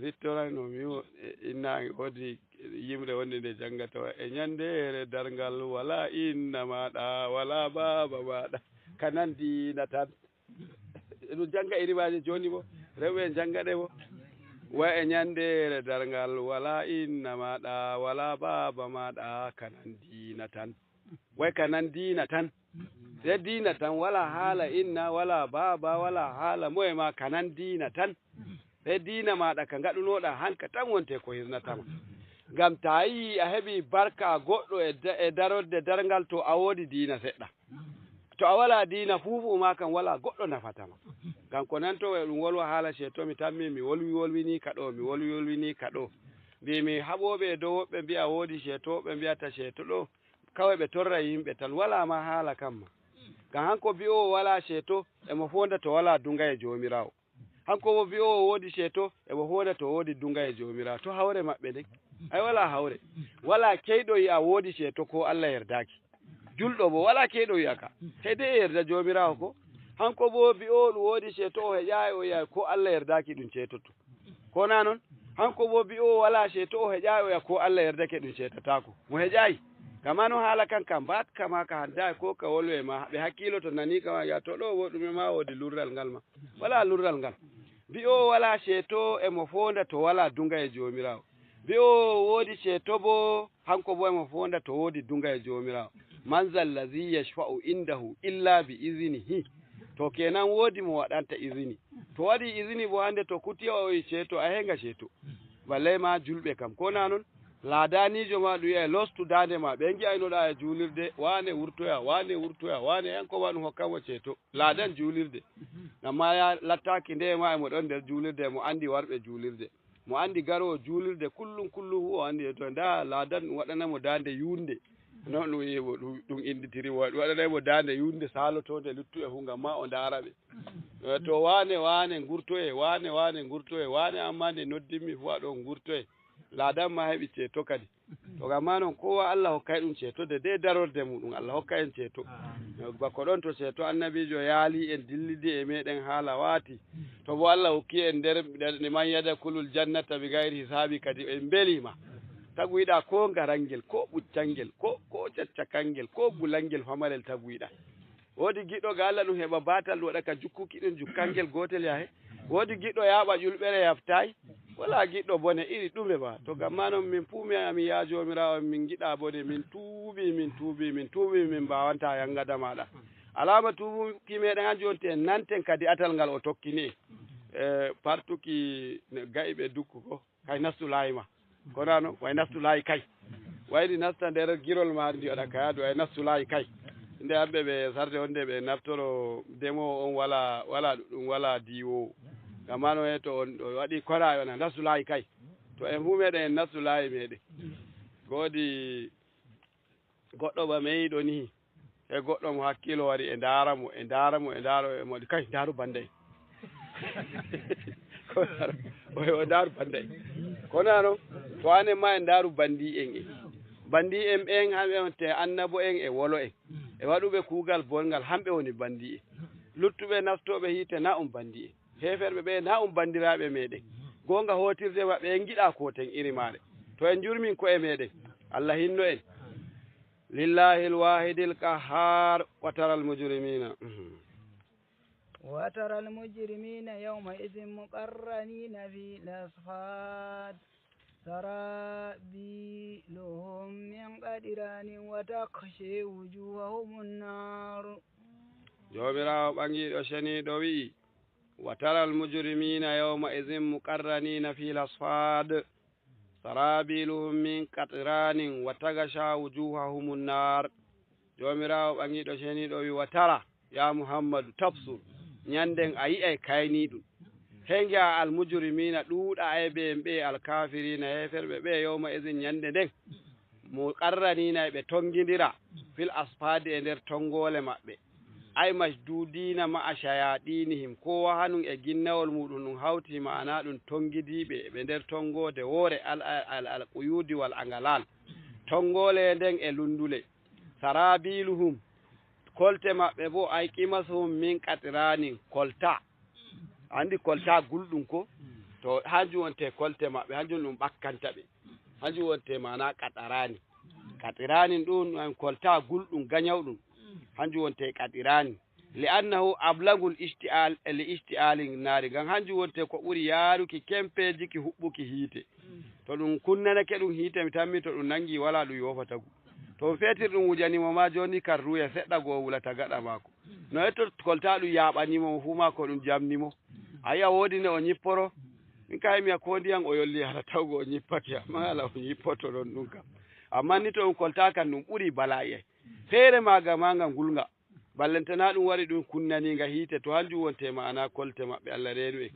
sittorayno mi innange wodi yimre wonde nde jangata e ñandere dargal wala inna maɗa wala baba maɗa kanan dina tan ɗum janga irimaji joni bo rewɓe jangaɗe bo wa e ñandere dargal wala inna maɗa wala baba maɗa kanan dina tan way kanan dina tan se dina tan wala haala inna wala baba wala haala moye ma kanan dina tan se dina maɗa ka gaɗunoɗa hanka tan wonte ko hirnatama ngam ta yi a heɓi barka goɗɗo e darorde dargal to a woodi dina seɗɗa to a wala dina fuufu ma kan wala goɗɗo nafatama ngam ko nanto e ɗum wolwa haala ceeto mi tammi mi wolwini kaɗo mi wolwini kaɗo mbimi haɓoɓe e dow woɓɓe mbiya woodi ceeto woɓɓe mbiyata ceeto ɗo kawai ɓe torra yimɓe tan wala ma haala kamma ngam hanko mbi'owo wala ceeto emo fonda to wala dunga e jomirawo hanko mo mbi'owo woodi ceeto emo fonda to woodi dunga e jomirawo to hawre maɓɓe nden ay wala hawre wala keyɗo yi'a woodi ceeto ko Allah yerdaki julɗo bo wala keyɗo yi'aka hede e yerda jomirawo ko hanko bo mbi'owo ɗum woodi ceeto o heƴayi o yi'a ko Allah yerdaki ɗum ceetoto ko na noon hanko bo mbi'owo wala ceeto o heƴayi o yi'a ko Allah yerdake ɗum ceetatako mo heƴayi kama no haala kan kam bat kama ka hadda ko ka wolwe ma ɓe hakkilo to nani kama ya to ɗo wo ɗume ma woodi lurral ngal ma wala lurral ngal mbi'owo wala ceeto emo fonda to wala dunga e jomirawo mbi'owo woodi ceeto bo hanko bo emo fonda to woodi dunga e jomirawo man zal ladhi yashfa'u indahu illa bi iznihi to kenan woodi mo waɗanta izini to waɗi izini bo hande to kutiya o yi ceeto a henga ceeto balle ma julɓe kam ko na noon laadanijo ma ɗum wiya lostu dande ma ɓe gi'aynoɗa e juulirde wane wurtoya wane yanko ma ɗum hokkamo ceeto laadan juulirde amma ya lattaki nde ma emo ɗon nder juulirde mo andi warɓe juulirde mo andi garowo juulirde kullum hu o andi to nda laadan ɗum waɗanamo dande yunde noon ɗum yibo ɗum inditiri ɗum waɗanaymo dande yunde salotode luttu e fu ngam ma o ndaara ɓe to wane gurtoye wane amma nde noddinmi fu aɗo gurtoye laadan ma heɓi ceeto kadi to ngam ma noon kowa Allah hokkay ɗum ceeto de darorde muɗum Allah hokka en ceeto bako ɗon to ceeto annabijo yaali en dillidi e meɗen haala waati to bo Allah hokki en nder man yadkhulul jannata bi gayri hisabi kadi en belima taguiɗa ko garangel ko ɓuccangel ko caccakangel ko gulangel famarel taguiɗa woodi giɗɗo ga Allah ɗum heɓa batal waɗa ka jukkuki ɗum jukkangel gotel yahe woodi giɗɗo yaɓa ƴulɓere yaftayi wala giɗɗo bone iri ɗume ba to ngam ma noon min puumi ami ya jomirawo min giɗa bone min tuubi min mbawanta yangada maɗa alama tuubuki meɗen hanjum wonti en nanten kadi atal ngal o tokkini e partuki gayiɓe dukku ko kay nastu laayi ma konano way nastu laayi kay waydi nasta nder girol ma ndi waɗa kayadu way nastu laayi kay nde hamɓe ɓe sarde wonde ɓe naftoro demowo on wala ɗum wala diwowo gamano e to on waɗi kora ona nastu laayi kay to en fu meɗen en nastu laayi meɗen goodi goɗɗo ba meyiɗo ni e goɗɗo mo hakkilo wari e daramo e modi kay daru bande o daru bande kono ano to ane ma e daru bandi en bandi en ɓen hamɓe on te annabo en e wolo en e waɗuɓe kuugal bolngal hamɓe woni bandi en luttuɓe naftoɓe hiite na bandi en heferɓe ɓe na bandiraɓe meɗen gonga hotirde maɓɓe en giɗa koten iri maɗe to en jurmin ko e meɗen Allah hinno en lillahi alwahidil qahhar wa taral mujrimina وترى المجرمين يومئذ مقرنين في الأصفاد سرابيلهم من قدران وتخشى وجوههم النار جوبراو بانجيدو شنيدو وي وترى المجرمين يومئذ مقرنين في الأصفاد سرابيلهم من قطران وتغشى وجوههم النار جومراو بانجيدو شنيدو وي وترى يا محمد تفسر ñanden a yi'ay kayni ɗum henga almujrimina ɗuuɗa e ɓe alkafirina heferɓe ɓe yawma idin ñande nden mo qarranina ɓe tongidira fil asfadi e nder tongole maɓɓe ay masdudina ma a shayaɗinihim kowa hanum e ginnawol muɗum ɗum hawti ma'ana ɗum tongidiɓe ɓe nder tongode woore al quyudi wal angalal tongole nden e lundule sarabiluhum kolte maɓɓe bo ay qimasuhum min qatranin kolta andi kolta gulɗum ko to hanjum wonte kolte maɓɓe hanjum ɗum ɓakkanta ɓe hanjum wonte mana qatranin ɗum kolta gulɗum gañawɗum hanjum wonte qatrani li annahu ablagul isti'al li isti'alin nari ngam hanjum wonte ko ɓuri yaaruki kempeji ki huɓɓuki hiite to ɗum kunnanake ɗum hiite mi tammi to ɗum nangi wala ɗum yofatagu to fetir ɗum wujanimo ma joni kan ruya seɗɗa go wulata gaɗa mako no etto kolta ɗum yaɓanimo mo fu ma ko ɗum jamnimo ayi a woodi ne o ñipporo min ka hemiya ko ndiyam o yolli hara tawgo o ñippaki amma ala o ñippoto ɗon ɗum kam amma ni to ɗum kolta kan ɗum ɓuri bala'i ay feere maga ma nga ngulnga ballantana ɗum wari ɗum kunnaniga hiite to hanjum wonte ma'ana kolte maɓɓe Allah reenu en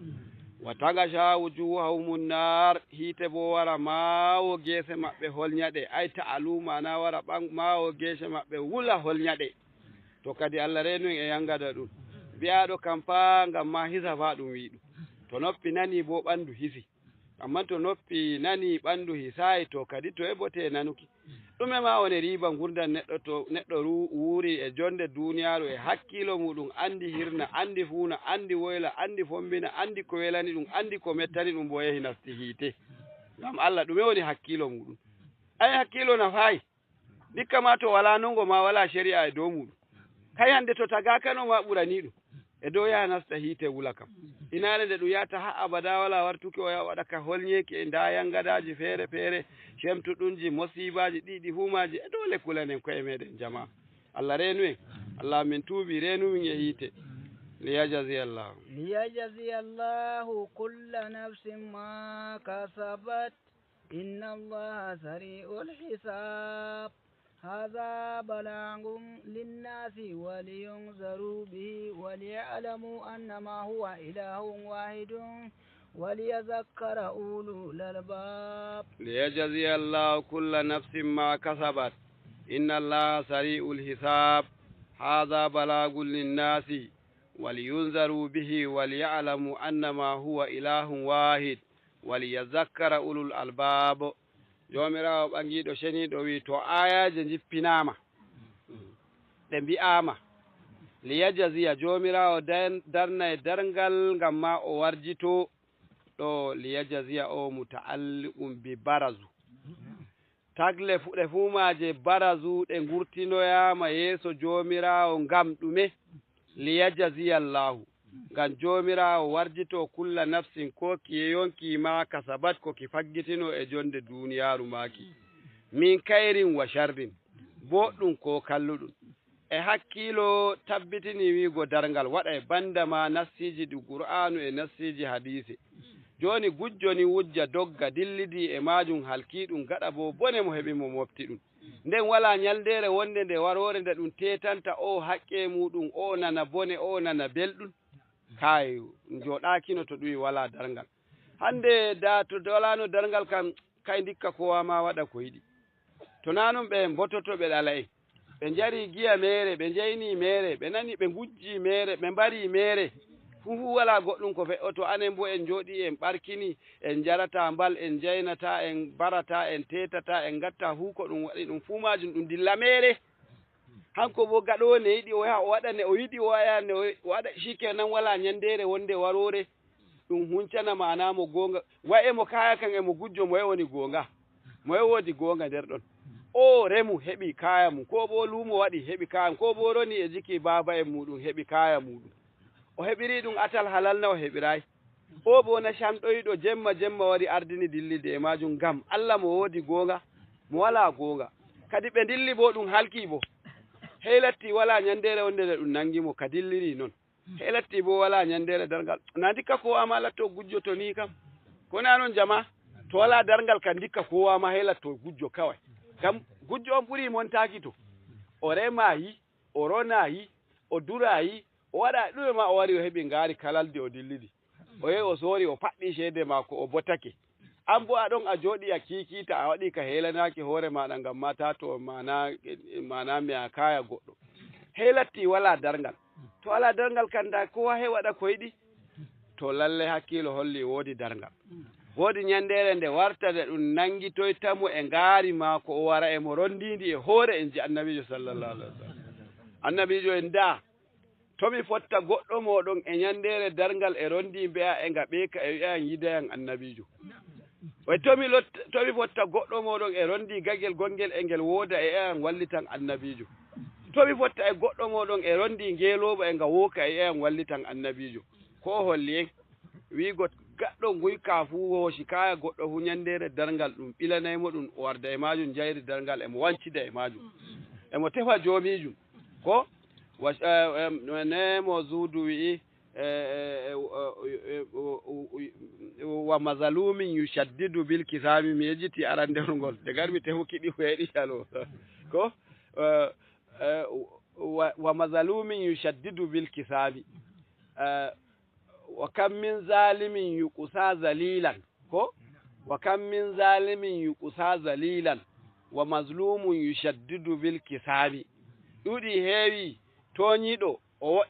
wa tagasha wujuhahum nar hiite bo wara maawo geese maɓɓe holñaɗe ay ta'alu mana wara maawo geese maɓɓe wula holñaɗe to kadi Allah reenu en e yangada ɗum biyaɗo kam fa ngam ma hisa fa ɗum wi ɗum to noppi nani bo ɓandu hisi amma to noppi nani ɓandu hisayi to kadi to heɓote nanuki ɗume ma woni riba gurdam neɗɗo to neɗɗo wuuri e jonde duniyaru e hakkilo muɗum andi hirna andi fuuna andi woyla andi fombina andi ko welani ɗum andi ko mettani ɗum bo yehi nasti hiite ngam Allah ɗume woni hakkilo muɗum ay hakkilo nafayi dikka ma to wala nongo ma wala shari'a e dow muɗum kay hande to tagakano ma ɓurani ɗum e dow yaha nasta hiite wula kam inaare nde ɗum yahata ha abada wala wartuki o yaha waɗa ka holñeki e ndayangadaji feere feere cemtuɗumji musibaji ɗiɗi fumaji e dole kulanen koye meɗen jama Allah reenu en Allah min tuubi reenumin e hiite liyajazi allahu kulla nafsin ma kasabat inna allaha sari'ul hisab هذا بلاغ للناس ولينذروا به وليعلموا أنما هو إله واحد وليذكر أولو الألباب ليجزي الله كل نفس ما كسبت إن الله سريع الحساب هذا بلاغ للناس ولينذروا به وليعلموا أنما هو إله واحد وليذكر أولو الألباب jomirawo ɓangiɗo ceniɗo wi to ayaje jippinama ɗe mbi'ama liyajasiya jomirawo darna e darngal ngam ma o warjito ɗo liyajasiya o muta'alliqum bi barazu tagle ɗe fumaje barazu ɗe gurtinoyama yeeso jomirawo ngam ɗume liyajasiya llahu ngam jomirawo warjito kulla nafsin ko ki yonki ma kasabat ko ki faggitino e jonde duniyaru maki min kayrin wa sharrin boɗɗum ko kalluɗum e hakkilo tabbitini wigo darngal waɗa e banda ma nassiji ɗi qur'anu e nassiji hadise joni gujjoni wujja dogga dillidi e majum halkiɗum gaɗa bo bone mo heɓi mo mofti ɗum nden wala nyaldere wonde nde warore nde ɗum tetanta o haqqe muɗum o nana bone o nana belɗum kay joɗakino to ɗum wala darngal hande da to walano darngal kam kay dikka kowa ma waɗa ko yiɗi to nanum ɓe mbototo ɓe ɗala en ɓe njari giya mere ɓe jeyni mere ɓe nani ɓe gujji mere ɓe mbari mere fu wala goɗɗum ko fe'oto anen bo en jooɗi en ɓarkini en jarata mbal en jeynata en barata en tetata en gatta fu ko ɗum waɗi ɗum fu majum ɗum dilla mere hanko bo gaɗo ne yiɗi o yaha o waɗa ne o yiɗi o waya ne o waɗa shikenan wala nyandere wonde warore ɗum huncana mana mo gonga waye mo kaya kan e mo gujjo moye woni gonga moye wodi gonga nder ɗon o remu heɓi kaya mum ko bo lumo waɗi heɓi kaya ko bo roni e jiki baba en muɗum heɓi kaya muɗum o heɓiri ɗum atal halalna o heɓiray o bo na shamɗoyiɗo jemma wari ardini dillide e majum ngam Allah mo wodi gonga mo wala gonga kadi ɓe dilli bo ɗum halki bo heylatti wala nyandere wonde nde ɗum nangimo ka dilliri noon heylatti bo wala nyandere dargal na dikka ko ama latto gujjo to ni kam kona noon jama to wala dargal kan dikka ko ama heylatto gujjo kawai gam gujjo on ɓuri montaki to o remayi o ronayi o durayi o waɗa ɗume ma o wari o heɓi ngaari kalalde o dillidi o yehi o soori o paɗɗi ceede maako o botake an bo aɗon a jooɗi a kiikiita a waɗi ka heelanaki hoore maɗa ngam mata to mana mi a kaya goɗɗo heylatti wala darngal to wala darngal kanda kowa he waɗa ko yiɗi to lalle hakkilo holli woodi darngal woodi nyandere nde wartade ɗum nangitoytamo e ngaari maako o wara emo rondindi e hoore en ji annabijo sallallahu alaihi wasallam annabijo en da tomi fotta goɗɗo moɗon e nyandere darngal e rondi mbeya e nga ɓeeka e wi'an yidayan annabijo o tomi fotta goɗɗo moɗon e rondi gagel gongel e ngel wooda e an wallitan annabijo tomi fotta e goɗɗo moɗon e rondi ngeloba e nga woka e an wallitan annabijo ko holli en wigo gaɗɗo guyka fu hoosi kaya goɗɗo fu nyandere darngal ɗum ɓilanaymo ɗum o warda e majum jayri darngal emo wancida e majum emo tefa joomijum ko nemo zuudu wi'i wa mazalumin yushaddidu bil kisami mi yejiti aranderngol de garmi tefuki ɗi weeɗi yalo ko wa mazalumin yushaddidu bil kisami wa kam min zalimin yuqsa zalilan ko wa kam min zalimin yuqsa zalilan wa mazlumun yushaddidu bil kisami ɗuɗi heewi toñiɗo o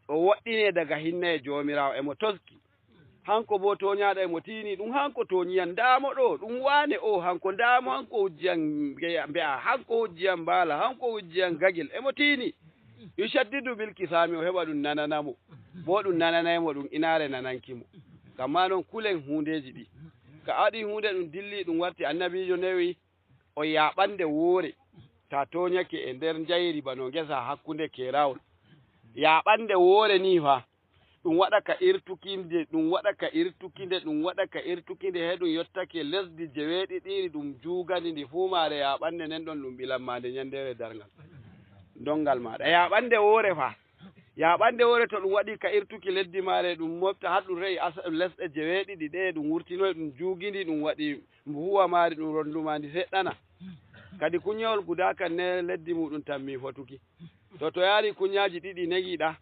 woɗɗine daga hinna e jomirawo emo toski hanko bo toñaɗo emo tini ɗum hanko toñiyan ndamo ɗo ɗum wane o hanko ndamo hanko hujjiyan mbe'a hanko hujjiyan mbala hanko hujjiyan gagel emo tini yushaddidu bil kisami o heɓa ɗum nananamo bo ɗum nananaymo ɗum inare nanankimo kamma noon kulen hundeji ɗi ka waɗi hunde ɗum dilli ɗum warti annabijo newi o yaɓande woore ta toñake e nder jayri bano ngesa hakkunde kerawol yaɓande woore ni fa ɗum waɗa ka irtukinde ɗum waɗa ka irtukinde he ɗum yottake lesdi jeweɗiɗiri ɗum jugani ndi fumare yaɓande nen ɗon ɗum ɓilanmade nyandere darngal dongal maɗa yaɓande woore fa yaɓande woore to ɗum waɗi ka irtuki leddi mare ɗum mofta har ɗum re'i lesɗe jeweɗiɗi ɗe ɗum wurtinoy ɗum jugindi ɗum waɗi huwa mari ɗum rondumandi seɗɗana kadi kuñawol guda kan ne leddi muɗum tammi fotuki to yaari kuñaji ɗiɗi negiɗa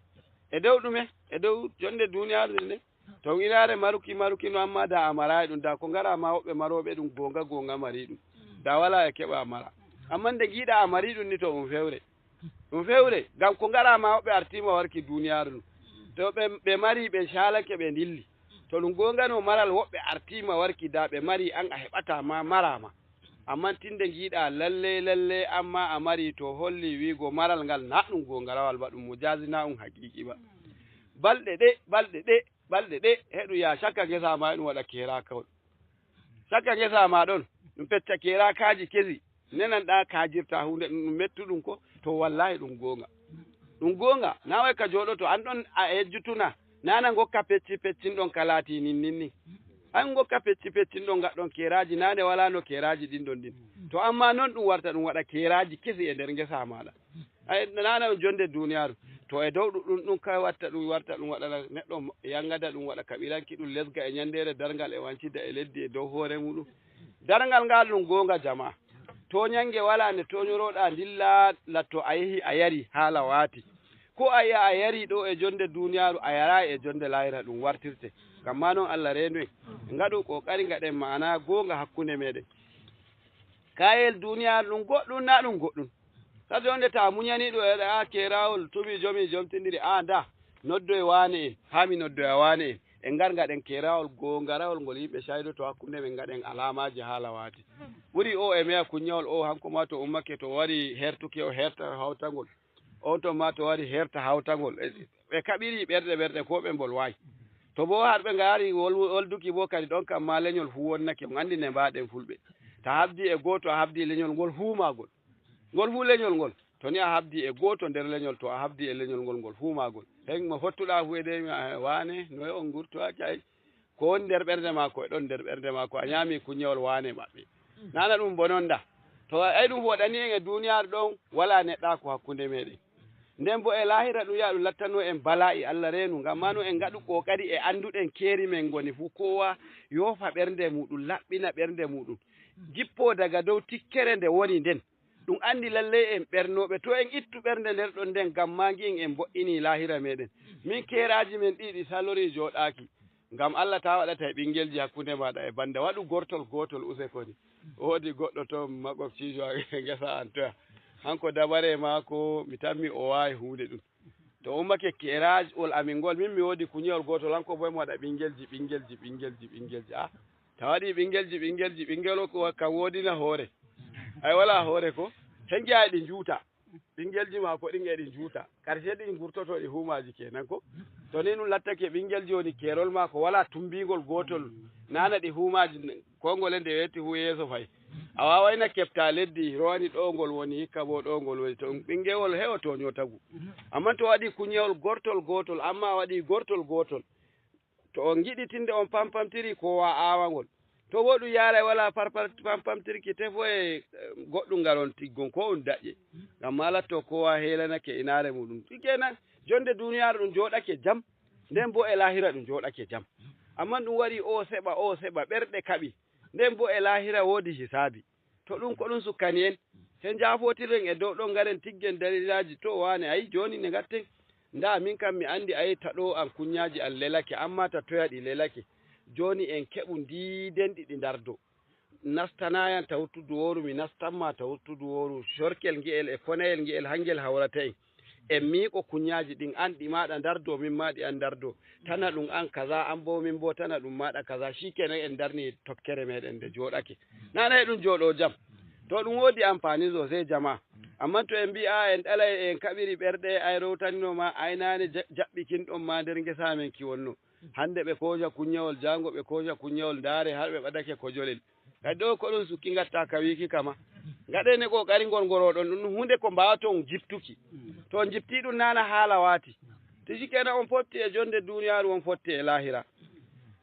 e dow ɗume e dow jonde duniyaru nde to inare maruki no amma da amara ɗum da ko ngara ma woɓɓe maroɓe ɗum gonga mari ɗum da wala e keɓa amara amma nde giɗa amari ɗum ni to ɗum fewre ngam ko ngara ma woɓɓe artima warki duniyaru ɗum to ɓe mari ɓe shalake ɓe dilli to ɗum gongano maral woɓɓe artima warki da ɓe mari an a heɓata ma marama amma tinde giɗa lalle amma a mari to holli wigo maral ngal na ɗum gongarawal ba ɗum mujazi na ɗum haqiqi ba balɗe ɗe heɗu ya shakka ngesa ma ɗum waɗa kera kawol shakka ngesa ma ɗon ɗum pecca kera kaji kesi nenan ɗa kajirta hunde ɗum mettu ɗum ko to wallahi ɗum gonga na wai ka joɗoto an ɗon a yejjutuna nana gokka peccin ɗon kalati ninni an gokka peccin ɗon gaɗɗon keraji nane wala no keraji ɗin ɗon ɗin to amma noon ɗum warta ɗum waɗa keraji kesi e nder ngesa maɗa ay nana jonde duniyaru to e dow ɗum ka warta ɗum waɗana neɗɗo yangada ɗum waɗa kaɓiranki ɗum lesga e nyandere darngal e wancida e leddi e dow hoore muɗum darngal ngal ɗum gonga jama to nyange wala nde toñoroɗa dilla latto a yehi a yari haala waati ko a yi'a a yari ɗo e jonde duniyaru a yara e jonde layra ɗum wartirte kamma noon Allah renoy ngaɗu kokari ngaɗen mana gonga hakkunde meɗen kayel duniyaru ɗum goɗɗum na ɗum goɗɗum tati onde ta munyani ɗo a kerawol tuɓi jomi jomtindiri nda noddoye wane en hami noddoya wane en en ngar ngaɗen kerawol garawol ngol yimɓe caydo to hakkunde men ngaɗen alamaji haala wati ɓuri o e meya kuñawol o hanko ma to ummake to wari hertuki o herta hawtangol on to ma to wari herta hawtangol ɓe kaɓiri ɓerɗe ko ɓe mbol wayi to bo harɓe ngari wolduki bo kadi ɗon kam ma leñol fu wonnake on andi ne mbaɗen fulɓe ta habdi e goto a habdi leñol ngol huumagol ngol fu leñol ngol to ni a habdi e goto nder leñol to a habdi e leñol ngol huumagol hen mo fottuɗa fu e de wane noye on gurtoaki ay ko woni nder ɓernde mako e ɗon nder ɓernde mako a ñaami kuñawol wane maɓɓe nana ɗum bononda to ay ɗum woɗani en e duniyaru ɗon wala neɗɗako hakkunde meɗen nden bo e lahira ɗum yaa ɗum lattano en bala'i Allah reenu ngam mano en ngaɗu kokari e anduɗen keeri men goni fu kowa yoofa ɓernde muɗum laɓɓina ɓernde muɗum jippo daga dow tikkere nde woni nden ɗum andi lallay en ɓernoɓe to en ittu ɓernde nder ɗon nden ngam ma gi en boɗɗini lahira meɗen min keeraji men ɗiɗi salori joɗaki ngam Allah ta waɗata e ɓinguelji hakkunde maɗa e banda waɗu gotol usekoni woodi goɗɗo to makwabcijo e ngesa an toya hanko dabare maako mi tammi o wawi hunde ɗum to ummake keraj ol amin ngol min mi woodi kuñewol gotol hanko boy mo waɗa ɓinguelji ta waɗi ɓinguelji ɓinguel ko kam wodina hoore ay wala hoore ko hen jeeya ɗi juuta ɓinguelji mako ɗin eɗi juuta karshe ɗin gurtoto ɗi humaji kenan ko to ni ɗum lattake ɓinguelji woni kerol mako wala tumbigol gotol nana ɗi humaji kongole nde wetti hu yeeso fay a wawayna kefta leddi rowani ɗo ngol woni hikka bo ɗo ngol woni to ɓinguewol hewa to ñotagu amma to waɗi kuñewol gotol amma waɗi gotol to on giɗitinde on pampamtiri kowa awangol to bo ɗum yaara wala pampamtirki tefo e goɗɗum ngaron tiggon ko on daƴƴe ngam malatto kowa helanake inare muɗum kenan jonde duniyaru ɗum joɗake jam nden bo e lahira ɗum joɗake jam amma ɗum waɗi o seɓa ɓerɗe kaɓi nden bo e lahira woodi hisabi to ɗum ko ɗum sukkani en sen jafotiren e dow ɗon ngaren tiggen dalilaji to wane ayi joni ne gatten nda min kam mi andi ayi taɗo an kuñaji an lelake amma ta toya ɗi lelake joni en keɓu ndiden ɗiɗi dardo nastanayan ta wuttudu woru mi nastanma ta wuttudu woru sorkel ngi'el e ponayel ngi'el hangel hawrata en miiƙo kuñaji ɗin an ɗi maɗa dardo min ma ɗi an dardo tana ɗum an kaza an bo min bo tana ɗum maɗa kaza shikenan en darni tokkere meɗen nde joɗake nana e ɗum joɗo jam to ɗum woodi amfani sosai jama amma to en mbi en ɗalay en kaɓiri ɓerɗe ay rewtaninoma aynane jaɓɓikin ɗon ma nder ngesa men kiwonno hande ɓe koja kuñawol jango ɓe koja kuñawol ndaare har ɓe ɓadake kojolel kadi ɗo ko ɗum sukki gatta ka wiki kama gaɗene kokari ngol ngoroɗon ɗum hunde ko mbawaton jiptuki to on jipti ɗum nana haala wati tiji kenan on fotti e jonde duniyaru on fotti e lahira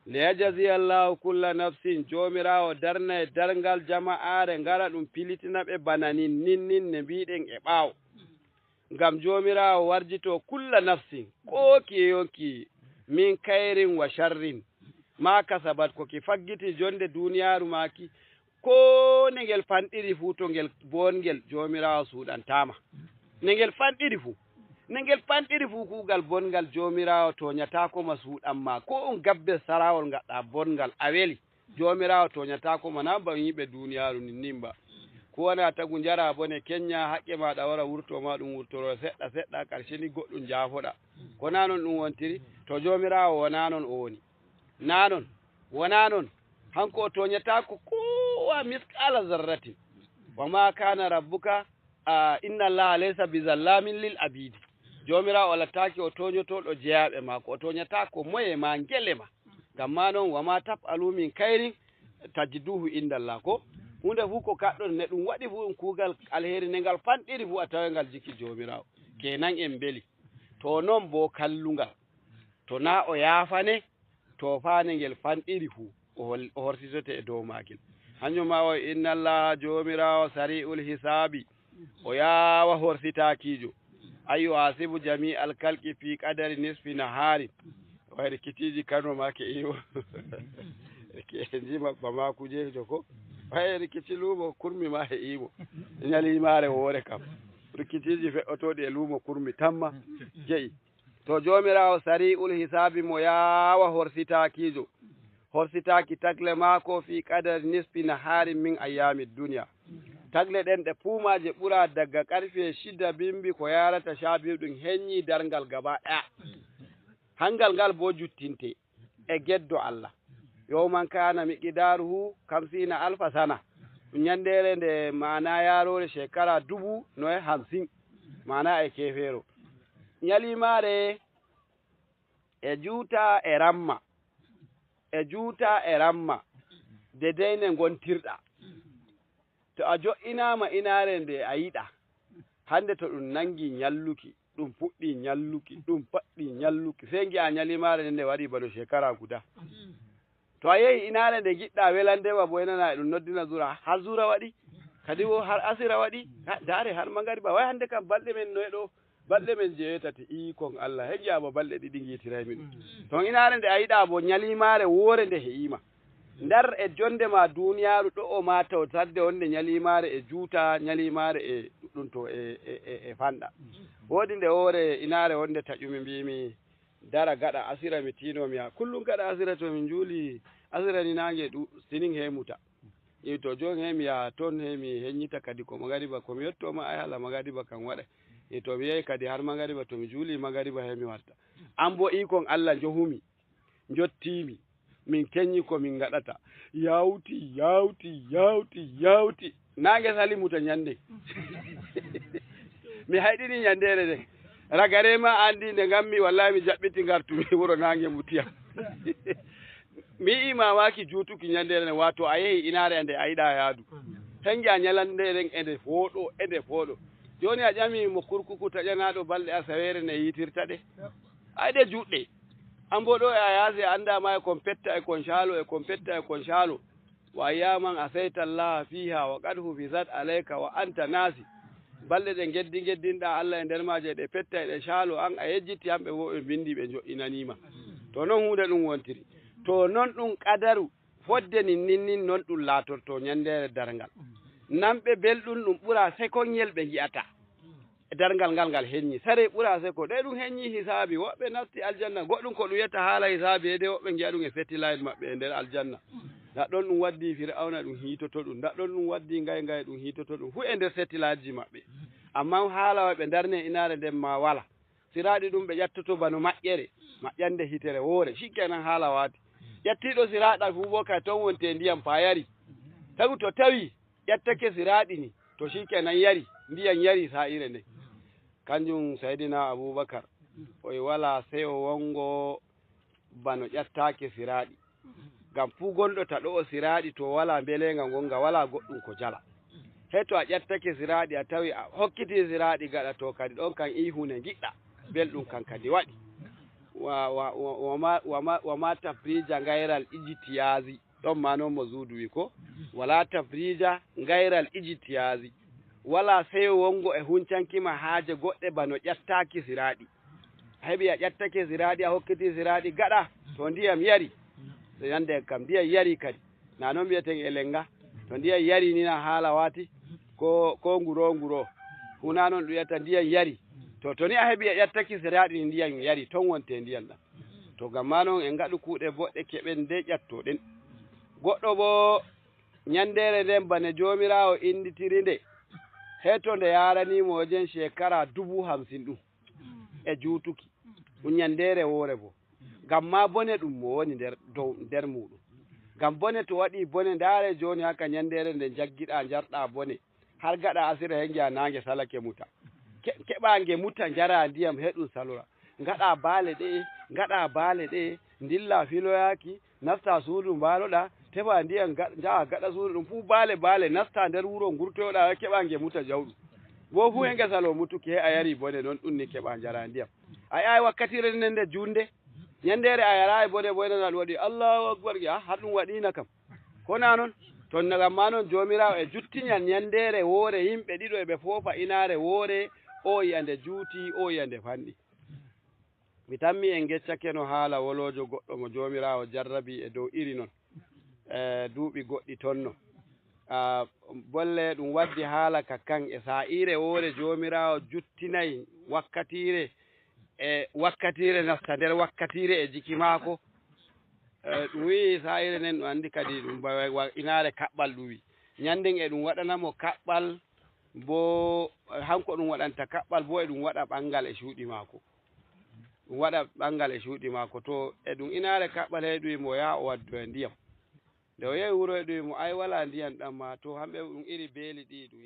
liyajziya allahu kulla nafsin jomirawo darna e darngal jama'are ngara ɗum pilitina ɓe bana nin ne mbiɗen e ɓaawo ngam jomirawo warjito kulla nafsin ko ki yonki min kayrin wa sharrin ma kasabat ko ki faggiti jonde duniyaru maki ko ne ngel fanɗiri fu to ngel bongel jomirawo suuɗantama ne ngel fanɗiri fu kuugal bongal jomirawo toñatakoma suuɗanma ko on gabbe sarawol gaɗɗa bongal a weli jomirawo toñatakoma na ba yiɓe duniyaru ninba ko wona tagu jara bone kenya haqqe maɗa wara wurtoma ɗum wurtoro seɗɗa karshe ni goɗɗum jaafoɗa ko nanon ɗum wontiri to jomirawo wona non o woni nanon wona non hanko toñatako kowa miskala zarratin wama kana rabbuka inna allaha laysa bizallamin lil abidi jomirawo lattaki o toñotoɗo jeyaɓe mako o toñatako moye ma ngele ma ngam ma noon wama taf'alu min kayrin tajiduhu indallah ko hunde fu ko kaɗɗon ne ɗum waɗi fu ɗum kuugal alheri nde ngal fanɗiri fu a tawa ngal jikki jomirawo kenan en beeli to noon bo kallungal to na o yaafane to fane ngel fanɗiri fu o horsitote e dow magel hanjum ma o inna allaha jomirawo sari'ul hisabi o yaawa horsitakijo ayu hasibu jami alkalqi fi qadari nisfi nahari wayri kitiji kano make iyo jima bama kuje joko wayri kiti lumo kurmi ma he imo nyali mare wore kam kitiji fe otodi e lumo kurmi tamma jeyi to jomirawo sari'ul hisabi mo yaawa horsitakijo horsitaki takle mako fi qadari nisfi nahari min ayami dunya tagle ɗen ɗe puumaje ɓura daga karfe 6 bimbi ko yarata 12 ɗum heññi darngal gaba ɗaya hangal ngal bo juttinte e geddo Allah yawman kana miqdaruhu 50 alfa sana ñandere nde mana yarore shekara 50 mana e kefero ñalimare e juuta e ramma de deyne gontirɗa to a jo'inama inare nde a yiɗa hande to ɗum nangi ñalluki ɗum puɗɗi ñalluki ɗum paɗɗi ñalluki sey gi'a ñalimare nde waɗi bano shekara guda to a yehi inare nde giɗɗa welandema bo enana ɗum noddina zura har zura waɗi kadi wo har asira waɗi dare har magariba way hande kam balɗe men noyɗo balɗe men jeetati ikon Allah heƴƴama balɗe ɗiɗi giitiray min ton inare nde a yiɗa bo ñalimare woore nde heƴima ndar e jonde ma duniyaru ɗo o ma taw tadde wonde ñalimare e juuta ñalimare e ɗuɗɗum to e fanɗa woodi nde woore inare wonde taƴumi mbimi dara gaɗa asira mi tinomi ha kullum gaɗa asira to min juuli asira ni nangue sinin hemuta i to joni hemi ya toon hemi heññita kadi ko magariba komi yettoma ay hala magariba kam waɗa e to mi yehi kadi har magariba to mi juuli magariba hemi watta an bo ikon Allah johumi jottimi min keññi ko min gaɗata yawti nangue salimuta ñande mi hayɗini ñandere nde ragarema andi nde gammi wallahi mi jaɓɓiti gartumi wuro nangue mutiyam mi yi mamaki juutuki ñandere nde wato a yehi inare ande a yiɗa yaadu hengi a ñalanderen ede fooɗo joni a ƴami mo kurkuku taƴanaɗo balɗe asawere ne yitirta ɗe ayde juɗɗe an bo ɗo e a yaasi a andama e kon petta e kon caalo wa yaman asaytallaha fiha wa qad hufizat alayka wa anta nasi balɗe ɗe geddinɗa Allah e nder maje ɗe petta e ɗe caalo an a yejjitti hamɓe wo ɓe bindi ɓe jo'inanima to noon hunde ɗum wontiri to noon ɗum qadaru fodde nin noon ɗum laatorto ñandere darngal namɓe belɗum ɗum ɓura sekonyel ɓe gi'ata darngal ngal heññi sare ɓura seko ɗe ɗum heññi hisabi woɓɓe nasti aljanna goɗɗum ko ɗum yetta haala hisabi ede woɓɓe gi'a ɗum e settilayel maɓɓe e nder aljanna ɗaɗɗon ɗum waddi fir'auna ɗum hiitoto ɗum ɗaɗɗon ɗum waddi ngay ɗum hiitoto ɗum fu e nder settilaji maɓɓe amma haala waɓe darne inare nden ma wala siraɗi ɗum ɓe ƴattoto bano maƴƴande hitere woore shikenan haala waati ƴattiɗo siraɗa fu bo kay ton wonte ndiyam fa yari tagu to tawi ƴattake siraɗi ni to shikenan yari ndiyam yari sa'ire nden kanjum saydina Abubakar o wala seyo wongo bano ƴattake siraɗi ngam fu gonɗo taɗo o siraɗi to wala belenga gonga wala goɗɗum ko jala he to a ƴattake siraɗi a tawi a hokkiti siraɗi gaɗa to kadi ɗon kan ihune giɗɗa belɗum kan kadi waɗi wama tafrija gayral ijtiyazi ɗon ma noon mo zuudu wi ko wala tafrija gayral ijtiyazi wala seyo wongo e huncankima haaje goɗɗe bano ƴattaki siraɗi heɓi a ƴattake siraɗi a hokkiti siraɗi gaɗa to ndiyam yari so yande kam ndiyam yari kadi na noon mbiyeten e lenga to ndiyam yari ni na haala waati ko nguro huna noon ɗum yetta ndiyam yari to ni a heɓi a ƴattaki siraɗi ni ndiyam yari ton wonte ndiyam ɗam to gamma noon en ngaɗu kuuɗe boɗɗe keɓen nde ƴattoɗen goɗɗo bo ñandere nden bane jomirawo inditiri nde heto nde yaranimo wajen shekara 50 ɗum e juutuki ɗum ñandere woore bo ngam ma bone ɗum mo woni nder muɗum ngam bone to waɗi bone ndaare joni haka ñandere nde jaggiɗa jarɗa bone har gaɗa asira he ngiya nangue salake muta keɓange muta jara ndiyam heɗum salora gaɗa baale ɗe dilla filoyaki nasta suudu mbaloɗa teɓa ndiyam jaha gaɗa suudu ɗum fu baale nasta nder wuro gurtoyoɗa keɓange muta jawɗum wo fu he ngesalo mutuki he a yari bone noon ɗum ni keɓa jara ndiyam a yawi wakkatire nde junde ñandere a yara e bone boynana ɗum waɗi Allahu akbar har ɗum waɗina kam kona noon ton nagamma noon jomirawo e juttiñan ñandere woore yimɓe ɗiɗo eɓe foofa inare woore o yiyande juuti o yiyande fanɗi mi tammi en geccake no haala wolojo goɗɗo mo jomirawo jarrabi e dow iri noon duuɓi goɗɗi tonno bolle ɗum waddi haala ka kan e sa'ire woore jomirawo juttinayi wakkatire nasta nder wakkatire e jiki maako ɗum wi sa'ire nen ɗum andi kadi ɗum inare kaɓɓal ɗum wi nyanden e ɗum waɗanamo kaɓɓal bo hanko ɗum waɗanta kaɓɓal bo e ɗum waɗa ɓangal e cuuɗi maako ɗum waɗa ɓangal e cuuɗi maako to e ɗum inaare kaɓɓal heɗoyi mo yaha o waddoya ndiyam nde o yehi wuro heɗoyi mo ay wala ndiyam ɗam ma to hamɓe ɗum iri beeli ɗi ɗum